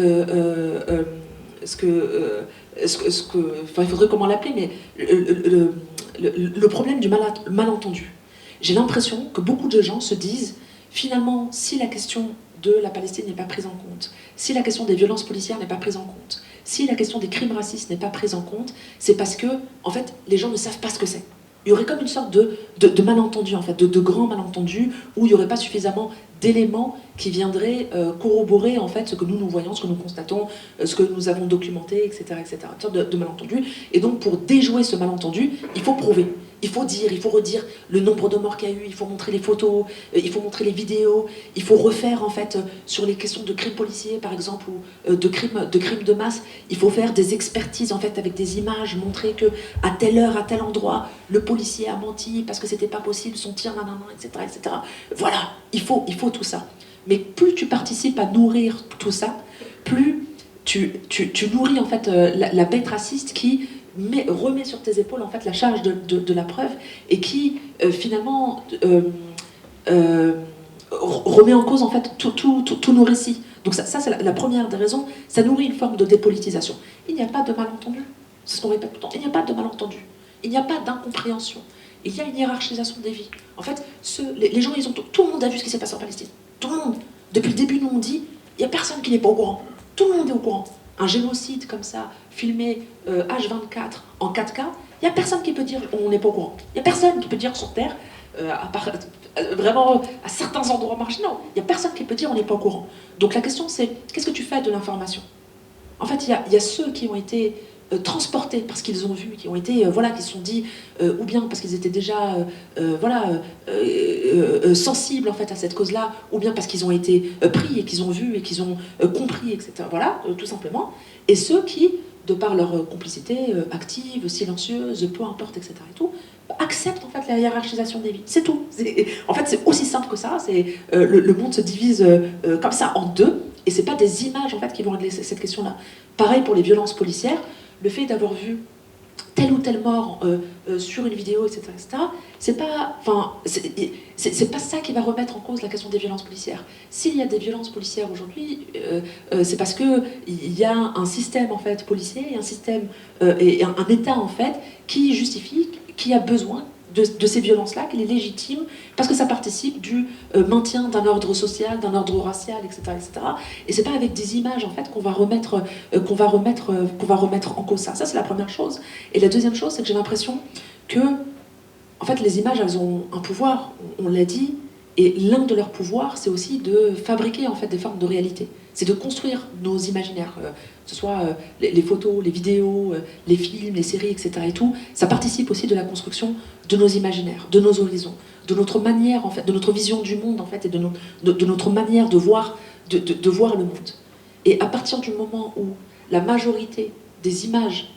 faudrait comment l'appeler, mais le problème du malentendu. J'ai l'impression que beaucoup de gens se disent, finalement, si la question de la Palestine n'est pas prise en compte, si la question des violences policières n'est pas prise en compte, si la question des crimes racistes n'est pas prise en compte, c'est parce que, en fait, les gens ne savent pas ce que c'est. Il y aurait comme une sorte de malentendu, en fait, de grands malentendus, où il n'y aurait pas suffisamment d'éléments qui viendraient corroborer, en fait, ce que nous voyons, ce que nous constatons, ce que nous avons documenté, etc., etc. Une sorte de malentendu. Et donc, pour déjouer ce malentendu, il faut prouver. Il faut dire, il faut redire le nombre de morts qu'il y a eu, il faut montrer les photos, il faut montrer les vidéos, il faut refaire en fait sur les questions de crimes policiers par exemple ou de crimes de masse, il faut faire des expertises en fait avec des images, montrer que à telle heure, à tel endroit, le policier a menti parce que c'était pas possible, son tir, nanana, etc., etc. Voilà, il faut tout ça. Mais plus tu participes à nourrir tout ça, plus tu nourris en fait la bête raciste qui remet sur tes épaules en fait la charge de la preuve et qui finalement remet en cause en fait tous nos récits. Donc ça c'est la première des raisons, ça nourrit une forme de dépolitisation. Il n'y a pas de malentendu, c'est ce qu'on répète tout le temps, il n'y a pas de malentendu, il n'y a pas d'incompréhension, il y a une hiérarchisation des vies. En fait, les gens, tout le monde a vu ce qui s'est passé en Palestine, tout le monde. Depuis le début, nous on dit, il n'y a personne qui n'est pas au courant, tout le monde est au courant. Un génocide comme ça, filmé H24 en 4K, il n'y a personne qui peut dire on n'est pas au courant. Il n'y a personne qui peut dire sur Terre, à part, vraiment à certains endroits marginaux, il n'y a personne qui peut dire on n'est pas au courant. Donc la question c'est, qu'est-ce que tu fais de l'information? En fait, il y a ceux qui ont été transportés parce qu'ils ont vu, qui ont été, qui se sont dit, ou bien parce qu'ils étaient déjà, sensibles en fait à cette cause-là, ou bien parce qu'ils ont été pris et qu'ils ont vu et qu'ils ont compris, etc. Voilà, tout simplement. Et ceux qui, de par leur complicité active, silencieuse, peu importe, etc. et tout, acceptent en fait la hiérarchisation des vies. C'est tout. En fait, c'est aussi simple que ça. Le monde se divise comme ça en deux, et c'est pas des images en fait qui vont régler cette question-là. Pareil pour les violences policières. Le fait d'avoir vu telle ou telle mort sur une vidéo, etc., c'est pas ça qui va remettre en cause la question des violences policières. S'il y a des violences policières aujourd'hui, c'est parce que il y a un système en fait policier, un système et un État en fait qui justifie, qui a besoin de ces violences-là, qu'il est légitime, parce que ça participe du maintien d'un ordre social, d'un ordre racial, etc., etc. Et c'est pas avec des images en fait qu'on va remettre en cause ça. Ça c'est la première chose. Et la deuxième chose, c'est que j'ai l'impression que en fait les images elles ont un pouvoir, on l'a dit, et l'un de leurs pouvoirs c'est aussi de fabriquer en fait des formes de réalité. C'est de construire nos imaginaires, que ce soit les photos, les vidéos, les films, les séries, etc. et tout. Ça participe aussi de la construction de nos imaginaires, de nos horizons, de notre manière, en fait, de notre vision du monde, en fait, et de notre manière de voir le monde. Et à partir du moment où la majorité des images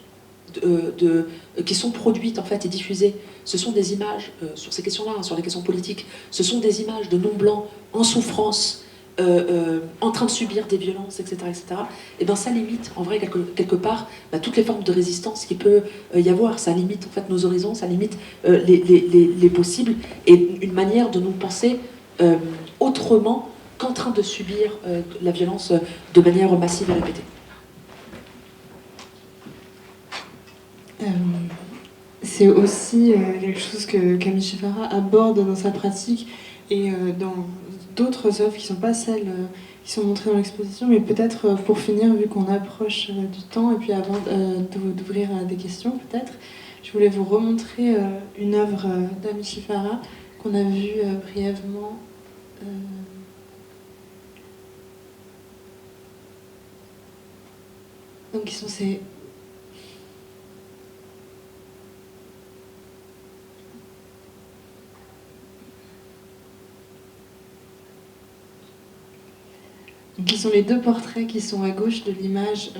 qui sont produites en fait, et diffusées, ce sont des images, sur ces questions-là, hein, sur les questions politiques, ce sont des images de non-blancs en souffrance, en train de subir des violences, etc., et bien ça limite, en vrai, quelque part, toutes les formes de résistance qu'il peut y avoir. Ça limite en fait nos horizons, ça limite les possibles, et une manière de nous penser autrement qu'en train de subir la violence de manière massive et répétée. C'est aussi quelque chose que Camille Scheffara aborde dans sa pratique et dans d'autres œuvres qui ne sont pas celles qui sont montrées dans l'exposition, mais peut-être pour finir, vu qu'on approche du temps, et puis avant d'ouvrir des questions peut-être, je voulais vous remontrer une œuvre d'Ami Scheffara qu'on a vue brièvement. Donc qui sont ces... qui sont les deux portraits qui sont à gauche de l'image,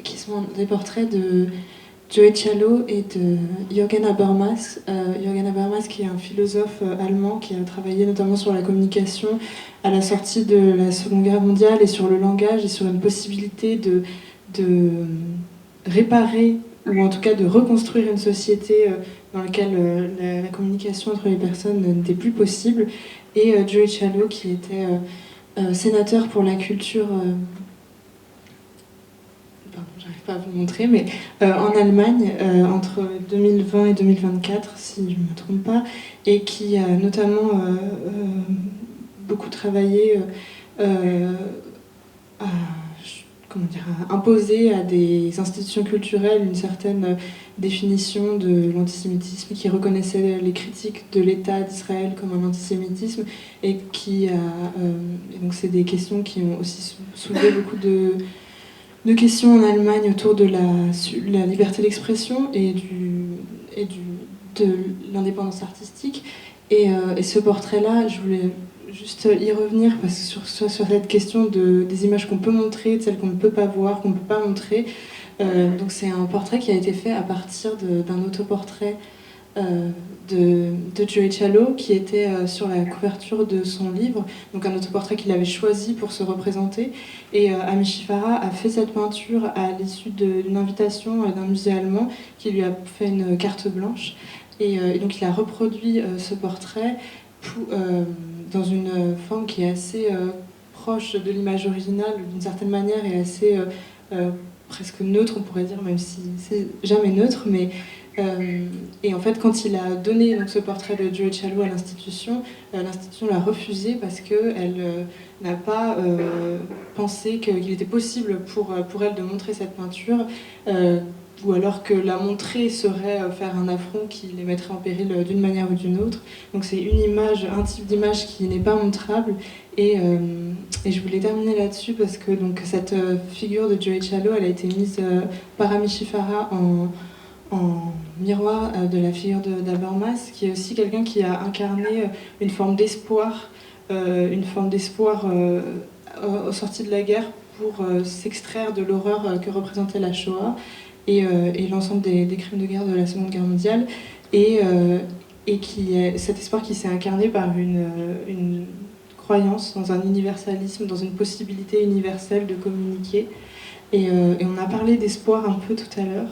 qui sont des portraits de Joey Tchalo et de Jürgen Habermas. Jürgen Habermas qui est un philosophe allemand qui a travaillé notamment sur la communication à la sortie de la Seconde Guerre mondiale et sur le langage et sur une possibilité de réparer ou en tout cas de reconstruire une société dans laquelle la communication entre les personnes n'était plus possible. Et Joey Tchalo qui était... sénateur pour la culture, pardon, j'arrive pas à vous le montrer, mais en Allemagne, entre 2020 et 2024, si je ne me trompe pas, et qui a notamment beaucoup travaillé à imposer à des institutions culturelles une certaine définition de l'antisémitisme, qui reconnaissait les critiques de l'État d'Israël comme un antisémitisme, et qui a... et donc c'est des questions qui ont aussi soulevé beaucoup de questions en Allemagne autour de la liberté d'expression et de l'indépendance artistique. Et ce portrait-là, je voulais juste y revenir parce que sur cette question des images qu'on peut montrer, de celles qu'on ne peut pas voir, qu'on ne peut pas montrer. Donc c'est un portrait qui a été fait à partir d'un autoportrait de Joey Chalo, qui était sur la couverture de son livre, donc un autoportrait qu'il avait choisi pour se représenter. Et Amishi Farah a fait cette peinture à l'issue d'une invitation d'un musée allemand qui lui a fait une carte blanche. Et donc il a reproduit ce portrait dans une forme qui est assez proche de l'image originale d'une certaine manière et assez presque neutre, on pourrait dire, même si c'est jamais neutre, mais et en fait, quand il a donné donc, ce portrait de Joey Chalo à l'institution l'a refusé parce qu'elle n'a pas pensé qu'il était possible pour elle de montrer cette peinture, ou alors que la montrer serait faire un affront qui les mettrait en péril d'une manière ou d'une autre. Donc c'est un type d'image qui n'est pas montrable. Et je voulais terminer là-dessus parce que donc, cette figure de Joey Chalo, elle a été mise par Amishi Farah en miroir de la figure d'Habermas, qui est aussi quelqu'un qui a incarné une forme d'espoir au sorti de la guerre pour s'extraire de l'horreur que représentait la Shoah et l'ensemble des crimes de guerre de la Seconde Guerre mondiale, et qui est cet espoir qui s'est incarné par une croyance dans un universalisme, dans une possibilité universelle de communiquer. Et on a parlé d'espoir un peu tout à l'heure.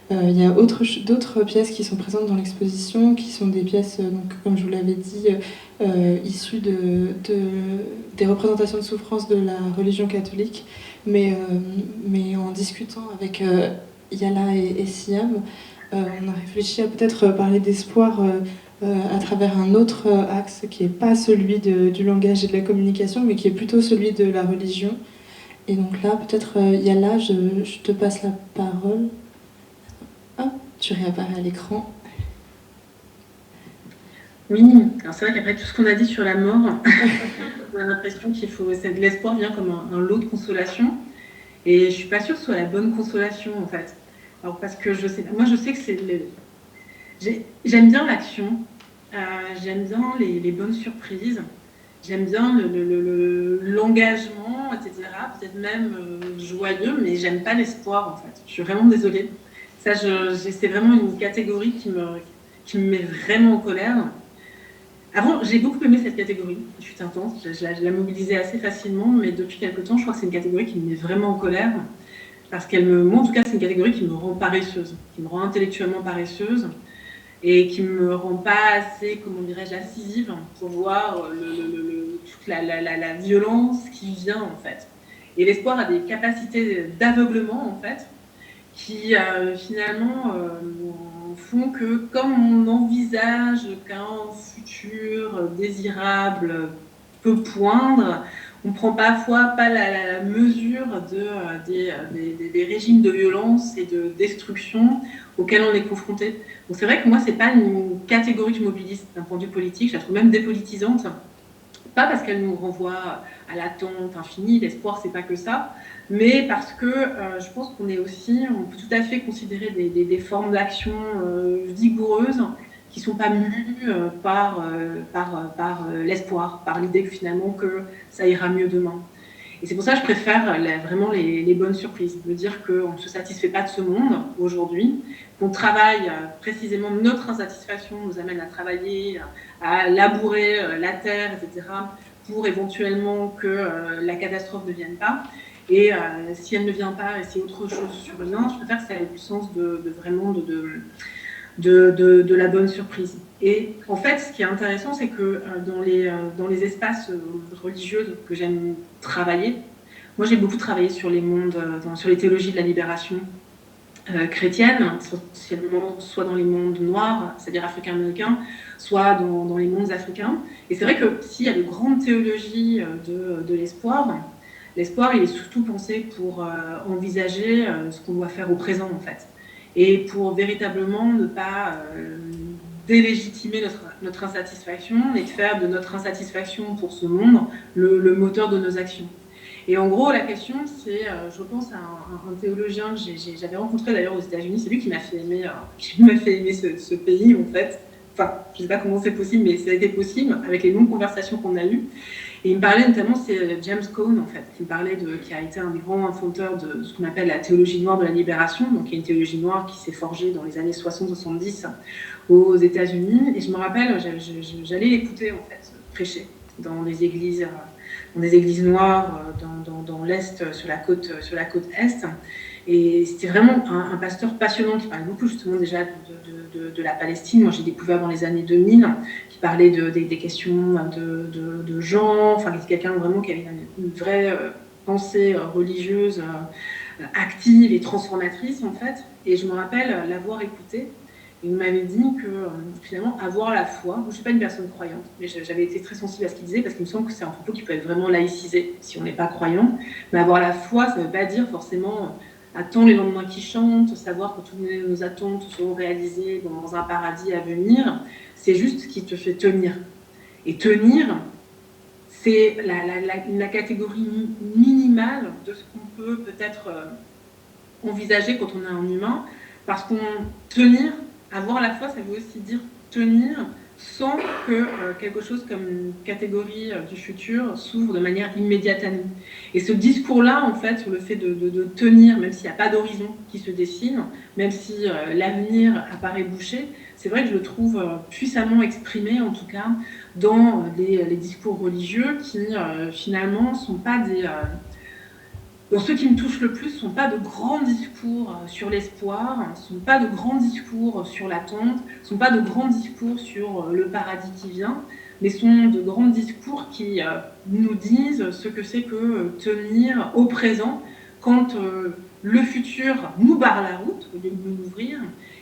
Il y a d'autres pièces qui sont présentes dans l'exposition, qui sont des pièces, donc, comme je vous l'avais dit, issues des représentations de souffrance de la religion catholique. Mais en discutant avec Yala et Siam, on a réfléchi à peut-être parler d'espoir à travers un autre axe qui n'est pas celui du langage et de la communication, mais qui est plutôt celui de la religion. Et donc là, peut-être, Yala, je te passe la parole. Hop, tu réapparais à l'écran. Oui, alors c'est vrai qu'après tout ce qu'on a dit sur la mort, on a l'impression de l'espoir vient comme un lot de consolation. Et je suis pas sûre que ce soit la bonne consolation, en fait. Alors, parce que je sais que j'aime bien l'action, j'aime bien les bonnes surprises, j'aime bien l'engagement, etc. Peut-être même joyeux, mais j'aime pas l'espoir, en fait. Je suis vraiment désolée. Ça, c'est vraiment une catégorie qui me met vraiment en colère. Avant, j'ai beaucoup aimé cette catégorie, il fut un temps, je la mobilisais assez facilement, mais depuis quelques temps, je crois que c'est une catégorie qui me met vraiment en colère, parce moi, en tout cas, c'est une catégorie qui me rend paresseuse, qui me rend intellectuellement paresseuse, et qui me rend pas assez, comment dirais-je, incisive pour voir toute la violence qui vient, en fait. Et l'espoir a des capacités d'aveuglement, en fait, qui finalement font que comme on envisage qu'un futur désirable peut poindre, on ne prend parfois pas la mesure des régimes de violence et de destruction auxquels on est confronté. Donc c'est vrai que moi, ce n'est pas une catégorie que je mobilise d'un point de vue politique, je la trouve même dépolitisante. Pas parce qu'elle nous renvoie à l'attente infinie, l'espoir, c'est pas que ça, mais parce que je pense on peut tout à fait considérer des formes d'action vigoureuses qui sont pas mues par l'espoir, par l'idée que finalement que ça ira mieux demain. Et c'est pour ça que je préfère vraiment les bonnes surprises, me dire qu'on ne se satisfait pas de ce monde aujourd'hui, qu'on travaille précisément, notre insatisfaction nous amène à travailler, à labourer la terre, etc., pour éventuellement que la catastrophe ne vienne pas. Et si elle ne vient pas et si autre chose survient, je préfère que ça ait du sens de la bonne surprise. Et en fait, ce qui est intéressant, c'est que dans les espaces religieux que j'aime travailler, moi j'ai beaucoup travaillé sur les théologies de la libération chrétienne, essentiellement soit dans les mondes noirs, c'est-à-dire africains-américains, soit dans les mondes africains. Et c'est vrai que s'il y a de grandes théologies de l'espoir, l'espoir il est surtout pensé pour envisager ce qu'on doit faire au présent en fait. Et pour véritablement ne pas délégitimer notre insatisfaction et de faire de notre insatisfaction pour ce monde le moteur de nos actions. Et en gros, la question, c'est, je pense à un théologien que j'avais rencontré d'ailleurs aux États-Unis, c'est lui qui m'a fait aimer ce pays en fait, enfin, je ne sais pas comment c'est possible, mais ça a été possible avec les longues conversations qu'on a eues. Et il me parlait notamment, c'est James Cone, en fait, qui a été un des grands fonteurs de ce qu'on appelle la théologie noire de la libération, donc il y a une théologie noire qui s'est forgée dans les années 60-70 aux États-Unis. Et je me rappelle, j'allais l'écouter, en fait, prêcher dans des églises noires dans l'Est, sur la côte Est. Et c'était vraiment un pasteur passionnant qui parlait beaucoup justement déjà de la Palestine. Moi, j'ai découvert dans les années 2000, qui parlait des questions de genre, enfin, quelqu'un vraiment qui avait une vraie pensée religieuse active et transformatrice, en fait. Et je me rappelle l'avoir écouté. Il m'avait dit que finalement, avoir la foi, je ne suis pas une personne croyante, mais j'avais été très sensible à ce qu'il disait, parce qu'il me semble que c'est un propos qui peut être vraiment laïcisé si on n'est pas croyant. Mais avoir la foi, ça ne veut pas dire forcément attendre les lendemains qui chantent, savoir que toutes nos attentes seront réalisées dans un paradis à venir. C'est juste ce qui te fait tenir. Et tenir, c'est la catégorie minimale de ce qu'on peut peut-être envisager quand on est un humain, parce qu'on tenir, avoir la foi, ça veut aussi dire tenir sans que quelque chose comme une catégorie du futur s'ouvre de manière immédiate à nous. Et ce discours-là, en fait, sur le fait de tenir, même s'il n'y a pas d'horizon qui se dessine, même si l'avenir apparaît bouché, c'est vrai que je le trouve puissamment exprimé, en tout cas, dans les discours religieux qui, finalement, ne sont pas des... Donc, ceux qui me touchent le plus ne sont pas de grands discours sur l'espoir, ne sont pas de grands discours sur l'attente, ne sont pas de grands discours sur le paradis qui vient, mais sont de grands discours qui nous disent ce que c'est que tenir au présent quand le futur nous barre la route au lieu de nous l'ouvrir,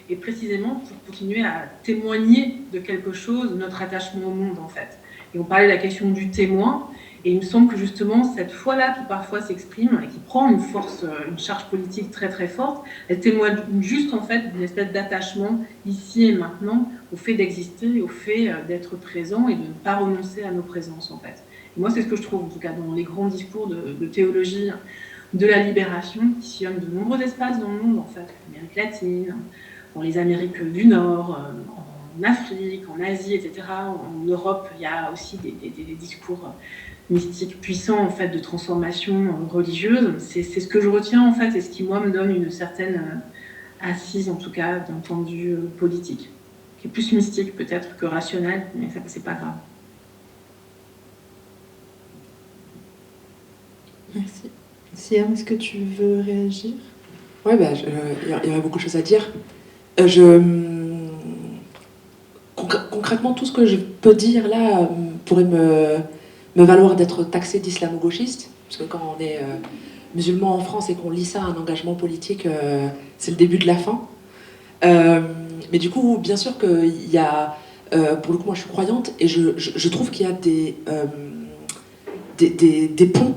et précisément pour continuer à témoigner de quelque chose, de notre attachement au monde, en fait. Et on parlait de la question du témoin. Et il me semble que justement, cette foi-là qui parfois s'exprime et qui prend une force, une charge politique très très forte, elle témoigne juste en fait d'une espèce d'attachement ici et maintenant au fait d'exister, au fait d'être présent et de ne pas renoncer à nos présences en fait. Et moi, c'est ce que je trouve en tout cas dans les grands discours de théologie de la libération qui sillonnent de nombreux espaces dans le monde en fait, en Amérique latine, dans les Amériques du Nord, en Afrique, en Asie, etc. En Europe, il y a aussi des discours mystique puissant en fait de transformation religieuse. C'est ce que je retiens en fait et ce qui moi me donne une certaine assise en tout cas d'un point de vue politique, qui est plus mystique peut-être que rationnel, mais ça c'est pas grave. Merci. Siam, est-ce que tu veux réagir? Oui, il y aurait beaucoup de choses à dire. Concrètement, tout ce que je peux dire là pourrait me valoir d'être taxé d'islamo-gauchiste, parce que quand on est musulman en France et qu'on lit ça, un engagement politique, c'est le début de la fin. Mais du coup, bien sûr qu'il y a, pour le coup, moi je suis croyante, et je trouve qu'il y a des ponts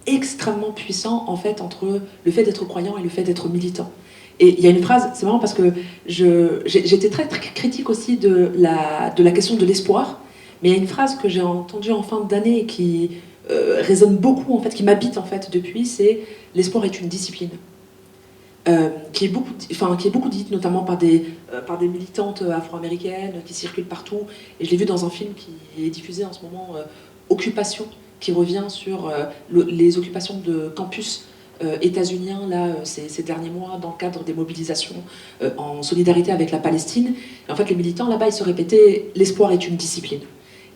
extrêmement puissants en fait entre le fait d'être croyant et le fait d'être militant. Et il y a une phrase, c'est marrant parce que j'étais très, très critique aussi de la question de l'espoir, mais il y a une phrase que j'ai entendue en fin d'année et qui résonne beaucoup, en fait, qui m'habite en fait depuis, c'est « l'espoir est une discipline ». Qui est beaucoup dite, notamment par des militantes afro-américaines qui circulent partout. Et je l'ai vu dans un film qui est diffusé en ce moment, Occupation, qui revient sur les occupations de campus états-uniens là, ces derniers mois dans le cadre des mobilisations en solidarité avec la Palestine. Et en fait, les militants là-bas, ils se répétaient « l'espoir est une discipline ».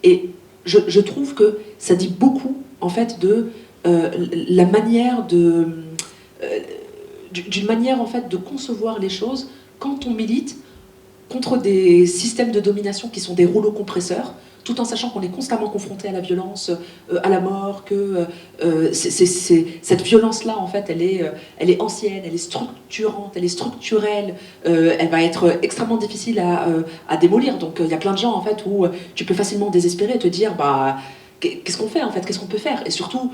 Et je trouve que ça dit beaucoup, en fait, de la manière d'une manière en fait de concevoir les choses quand on milite contre des systèmes de domination qui sont des rouleaux compresseurs, tout en sachant qu'on est constamment confronté à la violence, à la mort, que cette violence-là, en fait, elle est ancienne, elle est structurante, elle est structurelle, elle va être extrêmement difficile à démolir. Donc il y a plein de gens, en fait, où tu peux facilement désespérer et te dire, bah, qu'est-ce qu'on fait, en fait, qu'est-ce qu'on peut faire? Et surtout,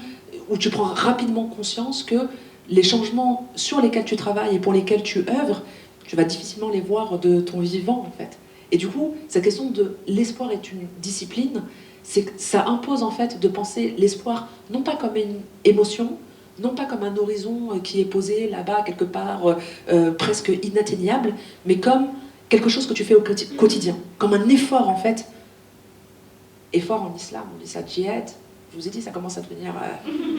où tu prends rapidement conscience que les changements sur lesquels tu travailles et pour lesquels tu œuvres, tu vas difficilement les voir de ton vivant, en fait. Et du coup, cette question de l'espoir est une discipline, c'est que ça impose, en fait, de penser l'espoir non pas comme une émotion, non pas comme un horizon qui est posé là-bas, quelque part, presque inatteignable, mais comme quelque chose que tu fais au quotidien, comme un effort en fait. Effort en islam, on dit ça djihad. Je vous ai dit, ça commence à devenir...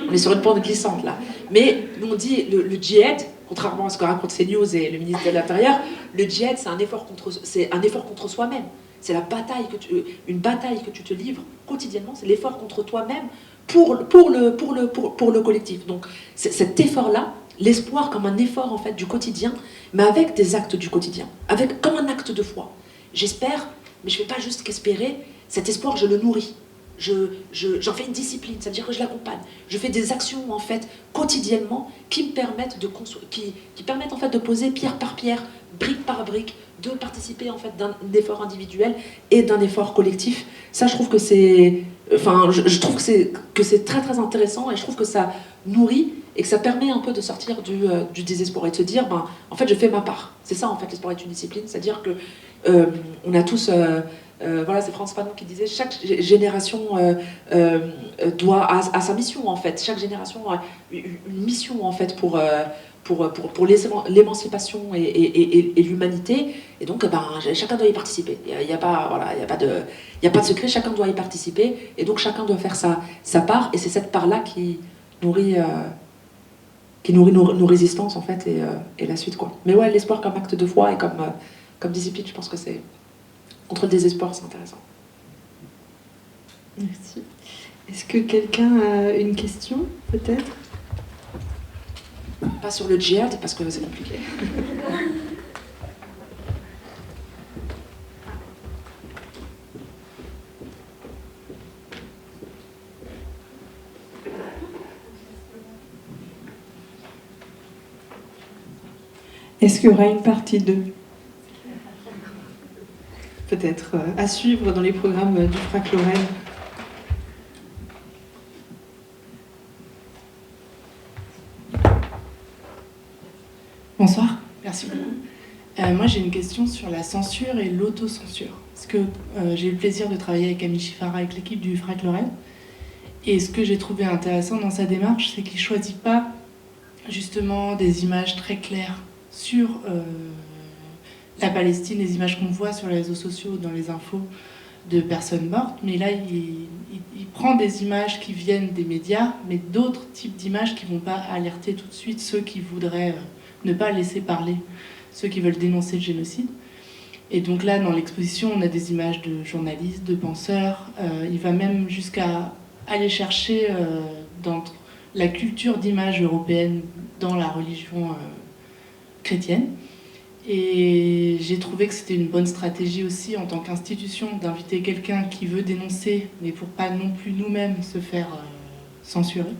on est sur une pente glissante là. Mais nous on dit le djihad, contrairement à ce que racontent CNews et le ministre de l'Intérieur, le djihad c'est un effort contre soi-même. C'est une bataille que tu te livres quotidiennement, c'est l'effort contre toi-même pour le collectif. Donc cet effort-là, l'espoir comme un effort en fait du quotidien, mais avec des actes du quotidien, comme un acte de foi. J'espère, mais je ne fais pas juste qu'espérer, cet espoir je le nourris. J'en fais une discipline, ça veut dire que je l'accompagne. Je fais des actions en fait quotidiennement qui me permettent qui permettent en fait de poser pierre par pierre, brique par brique, de participer en fait d'un effort individuel et d'un effort collectif. Ça, je trouve que c'est, je trouve que c'est très très intéressant et je trouve que ça nourrit et que ça permet un peu de sortir du désespoir et de se dire, en fait, je fais ma part. C'est ça en fait, l'espoir est une discipline, c'est-à-dire que on a tous voilà, c'est Frantz Fanon qui disait chaque génération a sa mission en fait. Chaque génération a une mission en fait pour l'émancipation et l'humanité. Et donc, chacun doit y participer. Il n'y a pas de secret. Chacun doit y participer. Et donc, chacun doit faire sa part. Et c'est cette part-là qui nourrit nos résistances en fait et la suite quoi. Mais ouais, l'espoir comme acte de foi et comme discipline, je pense que c'est contre le désespoir, c'est intéressant. Merci. Est-ce que quelqu'un a une question, peut-être? Pas sur le djihad, parce que c'est compliqué. Est-ce qu'il y aura une partie 2? Peut-être à suivre dans les programmes du FRAC Lorraine. Bonsoir, merci beaucoup. Moi j'ai une question sur la censure et l'autocensure. Parce que j'ai eu le plaisir de travailler avec Amici Farah, avec l'équipe du FRAC Lorraine. Et ce que j'ai trouvé intéressant dans sa démarche, c'est qu'il ne choisit pas justement des images très claires sur la Palestine, les images qu'on voit sur les réseaux sociaux, dans les infos de personnes mortes, mais là il prend des images qui viennent des médias, mais d'autres types d'images qui ne vont pas alerter tout de suite ceux qui voudraient ne pas laisser parler, ceux qui veulent dénoncer le génocide. Et donc là, dans l'exposition, on a des images de journalistes, de penseurs, il va même jusqu'à aller chercher dans la culture d'image européenne dans la religion chrétienne. Et j'ai trouvé que c'était une bonne stratégie aussi en tant qu'institution d'inviter quelqu'un qui veut dénoncer, mais pour pas non plus nous-mêmes se faire censurer.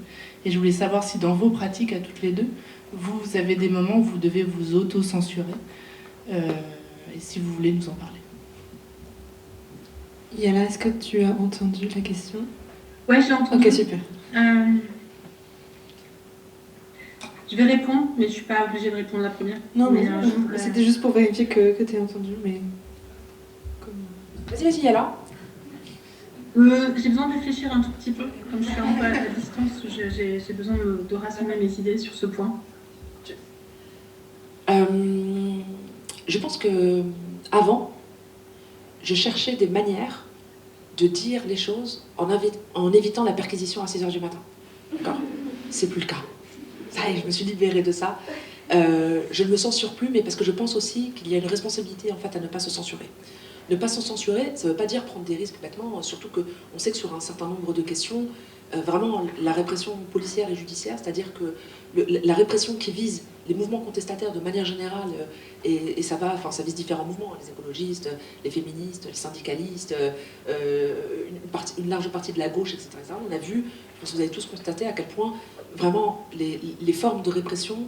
Et je voulais savoir si dans vos pratiques à toutes les deux, vous avez des moments où vous devez vous auto-censurer, et si vous voulez nous en parler. Yala, est-ce que tu as entendu la question? Ouais, j'ai entendu. Ok, super. Je vais répondre, mais je ne suis pas obligée de répondre la première. Non, mais c'était juste pour vérifier que tu as entendu. Mais... Vas-y, Yala. J'ai besoin de réfléchir un tout petit peu. Comme je suis un peu à la distance, j'ai besoin de rassembler mes idées sur ce point. Je pense que avant, je cherchais des manières de dire les choses en évitant la perquisition à 6h du matin. D'accord? C'est plus le cas. Ça y est, je me suis libérée de ça. Je ne me censure plus, mais parce que je pense aussi qu'il y a une responsabilité en fait à ne pas se censurer. Ne pas se censurer, ça ne veut pas dire prendre des risques bêtement, surtout qu'on sait que sur un certain nombre de questions, vraiment la répression policière et judiciaire, c'est-à-dire que la répression qui vise les mouvements contestataires de manière générale, et ça vise différents mouvements, les écologistes, les féministes, les syndicalistes, une large partie de la gauche, etc. On a vu, je pense que vous avez tous constaté à quel point vraiment les formes de répression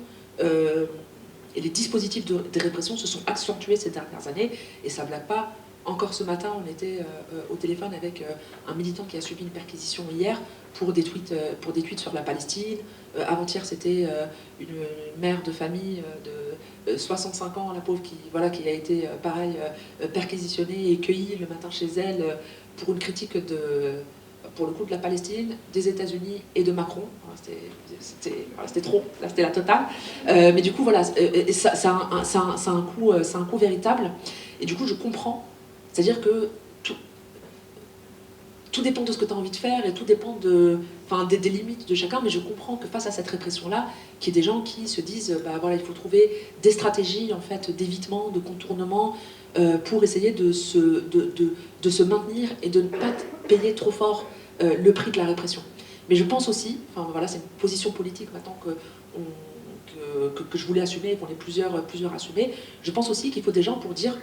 et les dispositifs de répression se sont accentués ces dernières années, et ça ne blague pas. Encore ce matin, on était au téléphone avec un militant qui a subi une perquisition hier pour des tweets sur la Palestine. Avant-hier, c'était une mère de famille de 65 ans, la pauvre, qui a été, pareil, perquisitionnée et cueillie le matin chez elle pour une critique pour le coup, de la Palestine, des États-Unis et de Macron. C'était trop, là c'était la totale. Mais du coup, voilà, ça a un coût véritable. Et du coup, je comprends. C'est-à-dire que tout dépend de ce que tu as envie de faire et tout dépend des limites de chacun, mais je comprends que face à cette répression-là, qu'il y ait des gens qui se disent voilà, il faut trouver des stratégies en fait, d'évitement, de contournement pour essayer de se maintenir et de ne pas payer trop fort le prix de la répression. Mais je pense aussi, voilà, c'est une position politique maintenant que je voulais assumer et qu'on est plusieurs à assumer, je pense aussi qu'il faut des gens pour dire,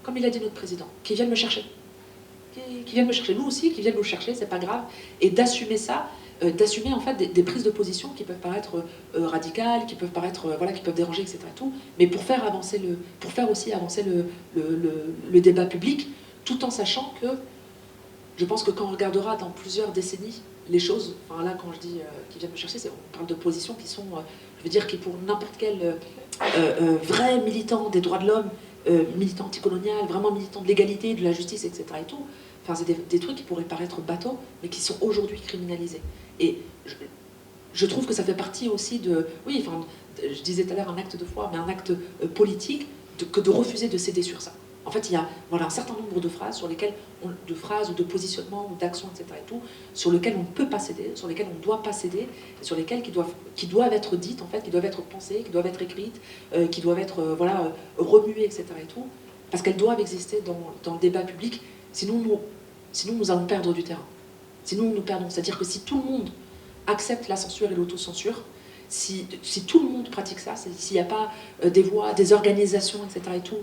comme il a dit notre président, qui viennent me chercher. Qui viennent me chercher, nous aussi, qui viennent nous chercher, c'est pas grave, et d'assumer ça, d'assumer en fait des prises de position qui peuvent paraître radicales, qui peuvent paraître, qui peuvent déranger, etc. Tout, mais pour faire aussi avancer le débat public, tout en sachant que, je pense que quand on regardera dans plusieurs décennies les choses, là quand je dis qui viennent me chercher, on parle de positions qui sont, je veux dire, qui pour n'importe quel vrai militant des droits de l'homme, militant anticolonial, vraiment militant de l'égalité, de la justice, etc. et tout. C'est des trucs qui pourraient paraître bateaux, mais qui sont aujourd'hui criminalisés. Et je trouve que ça fait partie aussi de... Oui, je disais tout à l'heure un acte de foi, mais un acte politique que de refuser de céder sur ça. En fait, il y a un certain nombre de phrases ou de positionnements ou d'actions, etc. et tout, sur lesquelles on ne peut pas céder, sur lesquelles on ne doit pas céder, sur lesquelles qui doivent être dites, en fait, qui doivent être pensées, qui doivent être écrites, qui doivent être remuées, etc. et tout, parce qu'elles doivent exister dans le débat public, sinon nous allons perdre du terrain. Sinon nous perdons. C'est-à-dire que si tout le monde accepte la censure et l'autocensure, si tout le monde pratique ça, s'il n'y a pas des voix, des organisations, etc. et tout,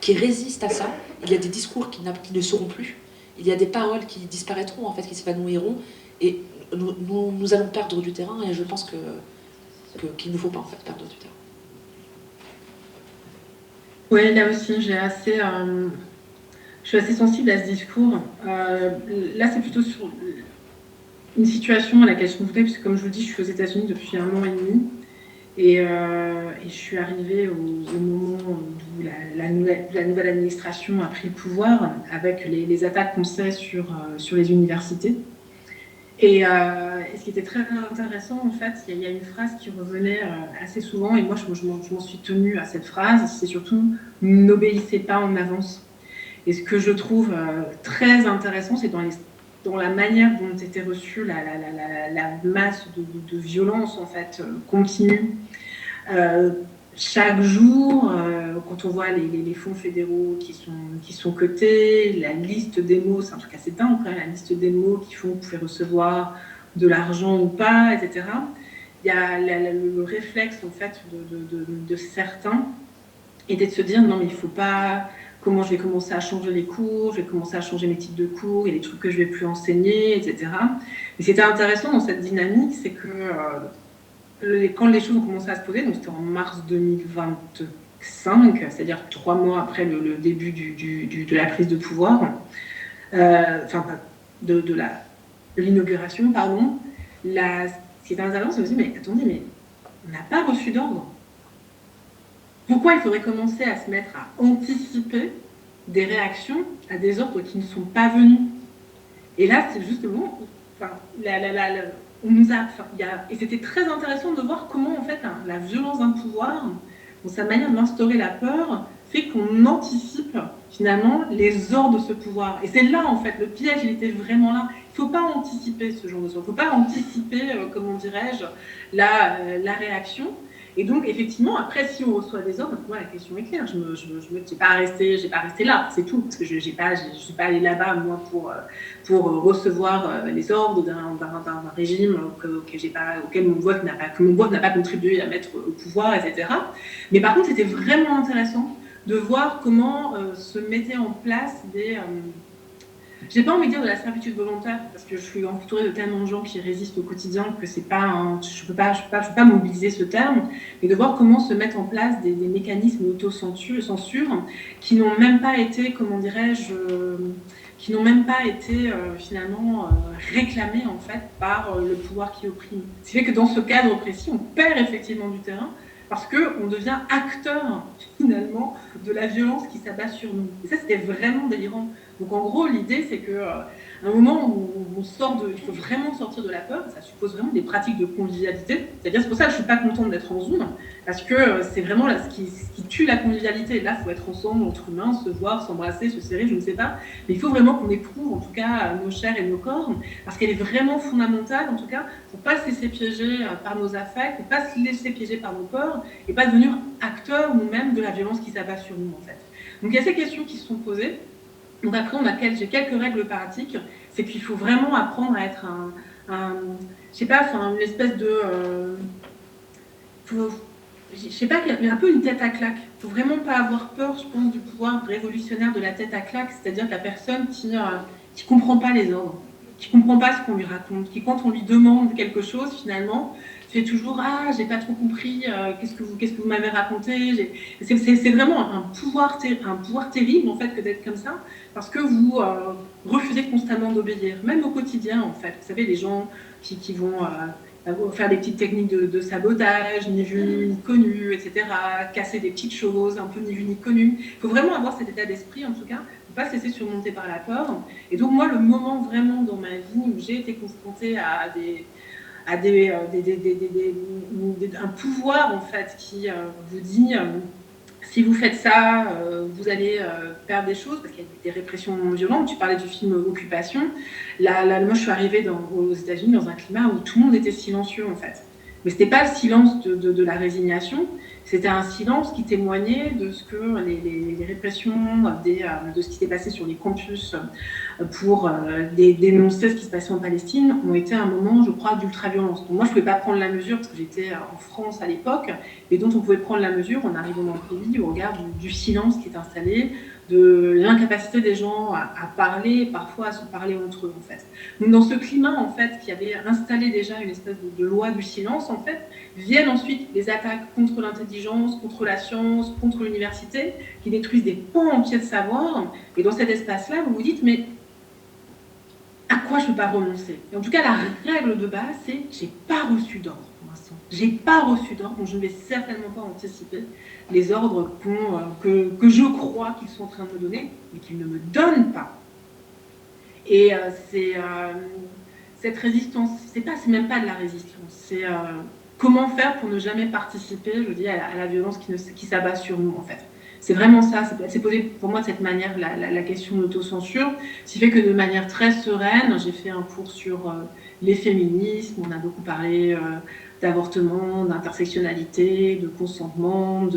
qui résistent à ça, il y a des discours qui ne seront plus, il y a des paroles qui disparaîtront, en fait, qui s'évanouiront, et nous allons perdre du terrain, et je pense qu'il ne faut pas en fait perdre du terrain. Oui, là aussi, je suis assez sensible à ce discours. Là, c'est plutôt sur une situation à laquelle je suis confrontée, puisque comme je vous le dis, je suis aux États-Unis depuis 1 an et demi, et je suis arrivée au moment où la nouvelle administration a pris le pouvoir, avec les attaques qu'on sait sur les universités. Et ce qui était très intéressant, en fait, il y a une phrase qui revenait assez souvent, et moi je m'en suis tenue à cette phrase, c'est surtout « n'obéissez pas en avance ». Et ce que je trouve très intéressant, c'est dans la manière dont était reçue la masse de violence, en fait, continue. Chaque jour, quand on voit les fonds fédéraux qui sont cotés, la liste des mots, c'est un truc assez dingue, la liste des mots qui font que vous pouvez recevoir de l'argent ou pas, etc. Il y a le réflexe, en fait, de certains, était de se dire, non mais il ne faut pas... Comment je vais commencer à changer les cours, je vais commencer à changer mes types de cours, il y a des trucs que je ne vais plus enseigner, etc. Mais c'était intéressant dans cette dynamique, c'est que quand les choses ont commencé à se poser, donc c'était en mars 2025, c'est-à-dire 3 mois après le début de la prise de pouvoir, de l'inauguration, pardon, ce qui était intéressant, c'est de se dire, mais attendez, mais on n'a pas reçu d'ordre. Pourquoi il faudrait commencer à se mettre à anticiper des réactions à des ordres qui ne sont pas venus? Et là, c'est justement, on nous a, et c'était très intéressant de voir comment, en fait, la violence d'un pouvoir, dans sa manière d'instaurer la peur, fait qu'on anticipe finalement les ordres de ce pouvoir. Et c'est là, en fait, le piège, il était vraiment là. Il ne faut pas anticiper ce genre de choses. Il ne faut pas anticiper, comment dirais-je, la réaction. Et donc, effectivement, après, si on reçoit des ordres, moi, la question est claire. Je n'ai pas resté là, c'est tout. Parce que je ne suis pas allée là-bas, moi, pour recevoir les ordres d'un régime auquel mon vote n'a pas contribué à mettre au pouvoir, etc. Mais par contre, c'était vraiment intéressant de voir comment se mettaient en place des... j'ai pas envie de dire de la servitude volontaire, parce que je suis entourée de tellement de gens qui résistent au quotidien que c'est pas je peux pas mobiliser ce terme, mais de voir comment se mettre en place des mécanismes d'autocensure qui n'ont même pas été, comment dirais-je, finalement réclamés en fait par le pouvoir qui opprime. Ce qui fait que dans ce cadre précis, on perd effectivement du terrain, parce qu'on devient acteur, finalement, de la violence qui s'abat sur nous. Et ça, c'était vraiment délirant Donc en gros, l'idée, c'est que un moment où on il faut vraiment sortir de la peur, ça suppose vraiment des pratiques de convivialité. C'est-à-dire, c'est pour ça que je suis pas contente d'être en Zoom, parce que c'est vraiment là, ce qui tue la convivialité. Là, il faut être ensemble, entre humains, se voir, s'embrasser, se serrer, je ne sais pas. Mais il faut vraiment qu'on éprouve, en tout cas, nos chairs et nos corps, parce qu'elle est vraiment fondamentale, en tout cas, pour pas se laisser piéger par nos affects, pour pas se laisser piéger par nos peurs, et pas devenir acteurs nous-mêmes de la violence qui s'abat sur nous, en fait. Donc il y a ces questions qui se sont posées. Donc après, j'ai quelques règles pratiques. C'est qu'il faut vraiment apprendre à être je sais pas, enfin, une espèce de... je sais pas, il y a un peu une tête à claque. Il faut vraiment pas avoir peur, je pense, du pouvoir révolutionnaire de la tête à claque, c'est-à-dire la personne qui comprend pas les ordres, qui comprend pas ce qu'on lui raconte, qui quand on lui demande quelque chose, finalement, fait toujours j'ai pas trop compris, qu'est-ce que vous m'avez raconté. C'est vraiment un pouvoir terrible en fait que d'être comme ça, parce que vous refusez constamment d'obéir, même au quotidien en fait. Vous savez, les gens qui vont faire des petites techniques de sabotage, ni vu ni connu, etc., casser des petites choses, un peu ni vu ni connu. Il faut vraiment avoir cet état d'esprit en tout cas, ne pas se laisser surmonter par la peur. Et donc moi, le moment vraiment dans ma vie où j'ai été confrontée à un pouvoir en fait qui vous dit si vous faites ça, vous allez perdre des choses parce qu'il y a des répressions violentes. Tu parlais du film Occupation. Là, moi, je suis arrivée aux États-Unis dans un climat où tout le monde était silencieux en fait. Mais c'était pas le silence de la résignation. C'était un silence qui témoignait de ce que les répressions, de ce qui s'est passé sur les campus pour dénoncer ce qui se passait en Palestine ont été un moment, je crois, d'ultra-violence. Donc moi, je ne pouvais pas prendre la mesure parce que j'étais en France à l'époque, mais dont on pouvait prendre la mesure en arrivant dans le pays au regard du silence qui est installé, de l'incapacité des gens à parler, parfois à se parler entre eux, en fait. Donc dans ce climat, en fait, qui avait installé déjà une espèce de loi du silence, en fait, viennent ensuite les attaques contre l'intelligence, contre la science, contre l'université, qui détruisent des pans entiers de savoir. Et dans cet espace-là, vous vous dites, mais à quoi je ne peux pas renoncer? Et en tout cas, la règle de base, c'est j'ai pas reçu d'ordre pour l'instant. J'ai pas reçu d'ordre, donc je ne vais certainement pas anticiper les ordres que je crois qu'ils sont en train de me donner, mais qu'ils ne me donnent pas. Et cette résistance, c'est même pas de la résistance, c'est comment faire pour ne jamais participer, je dis, à la violence qui s'abat sur nous, en fait. C'est vraiment ça, c'est posé pour moi de cette manière la question de l'autocensure, ce qui fait que de manière très sereine, j'ai fait un cours sur les féminismes, on a beaucoup parlé d'avortement, d'intersectionnalité, de consentement,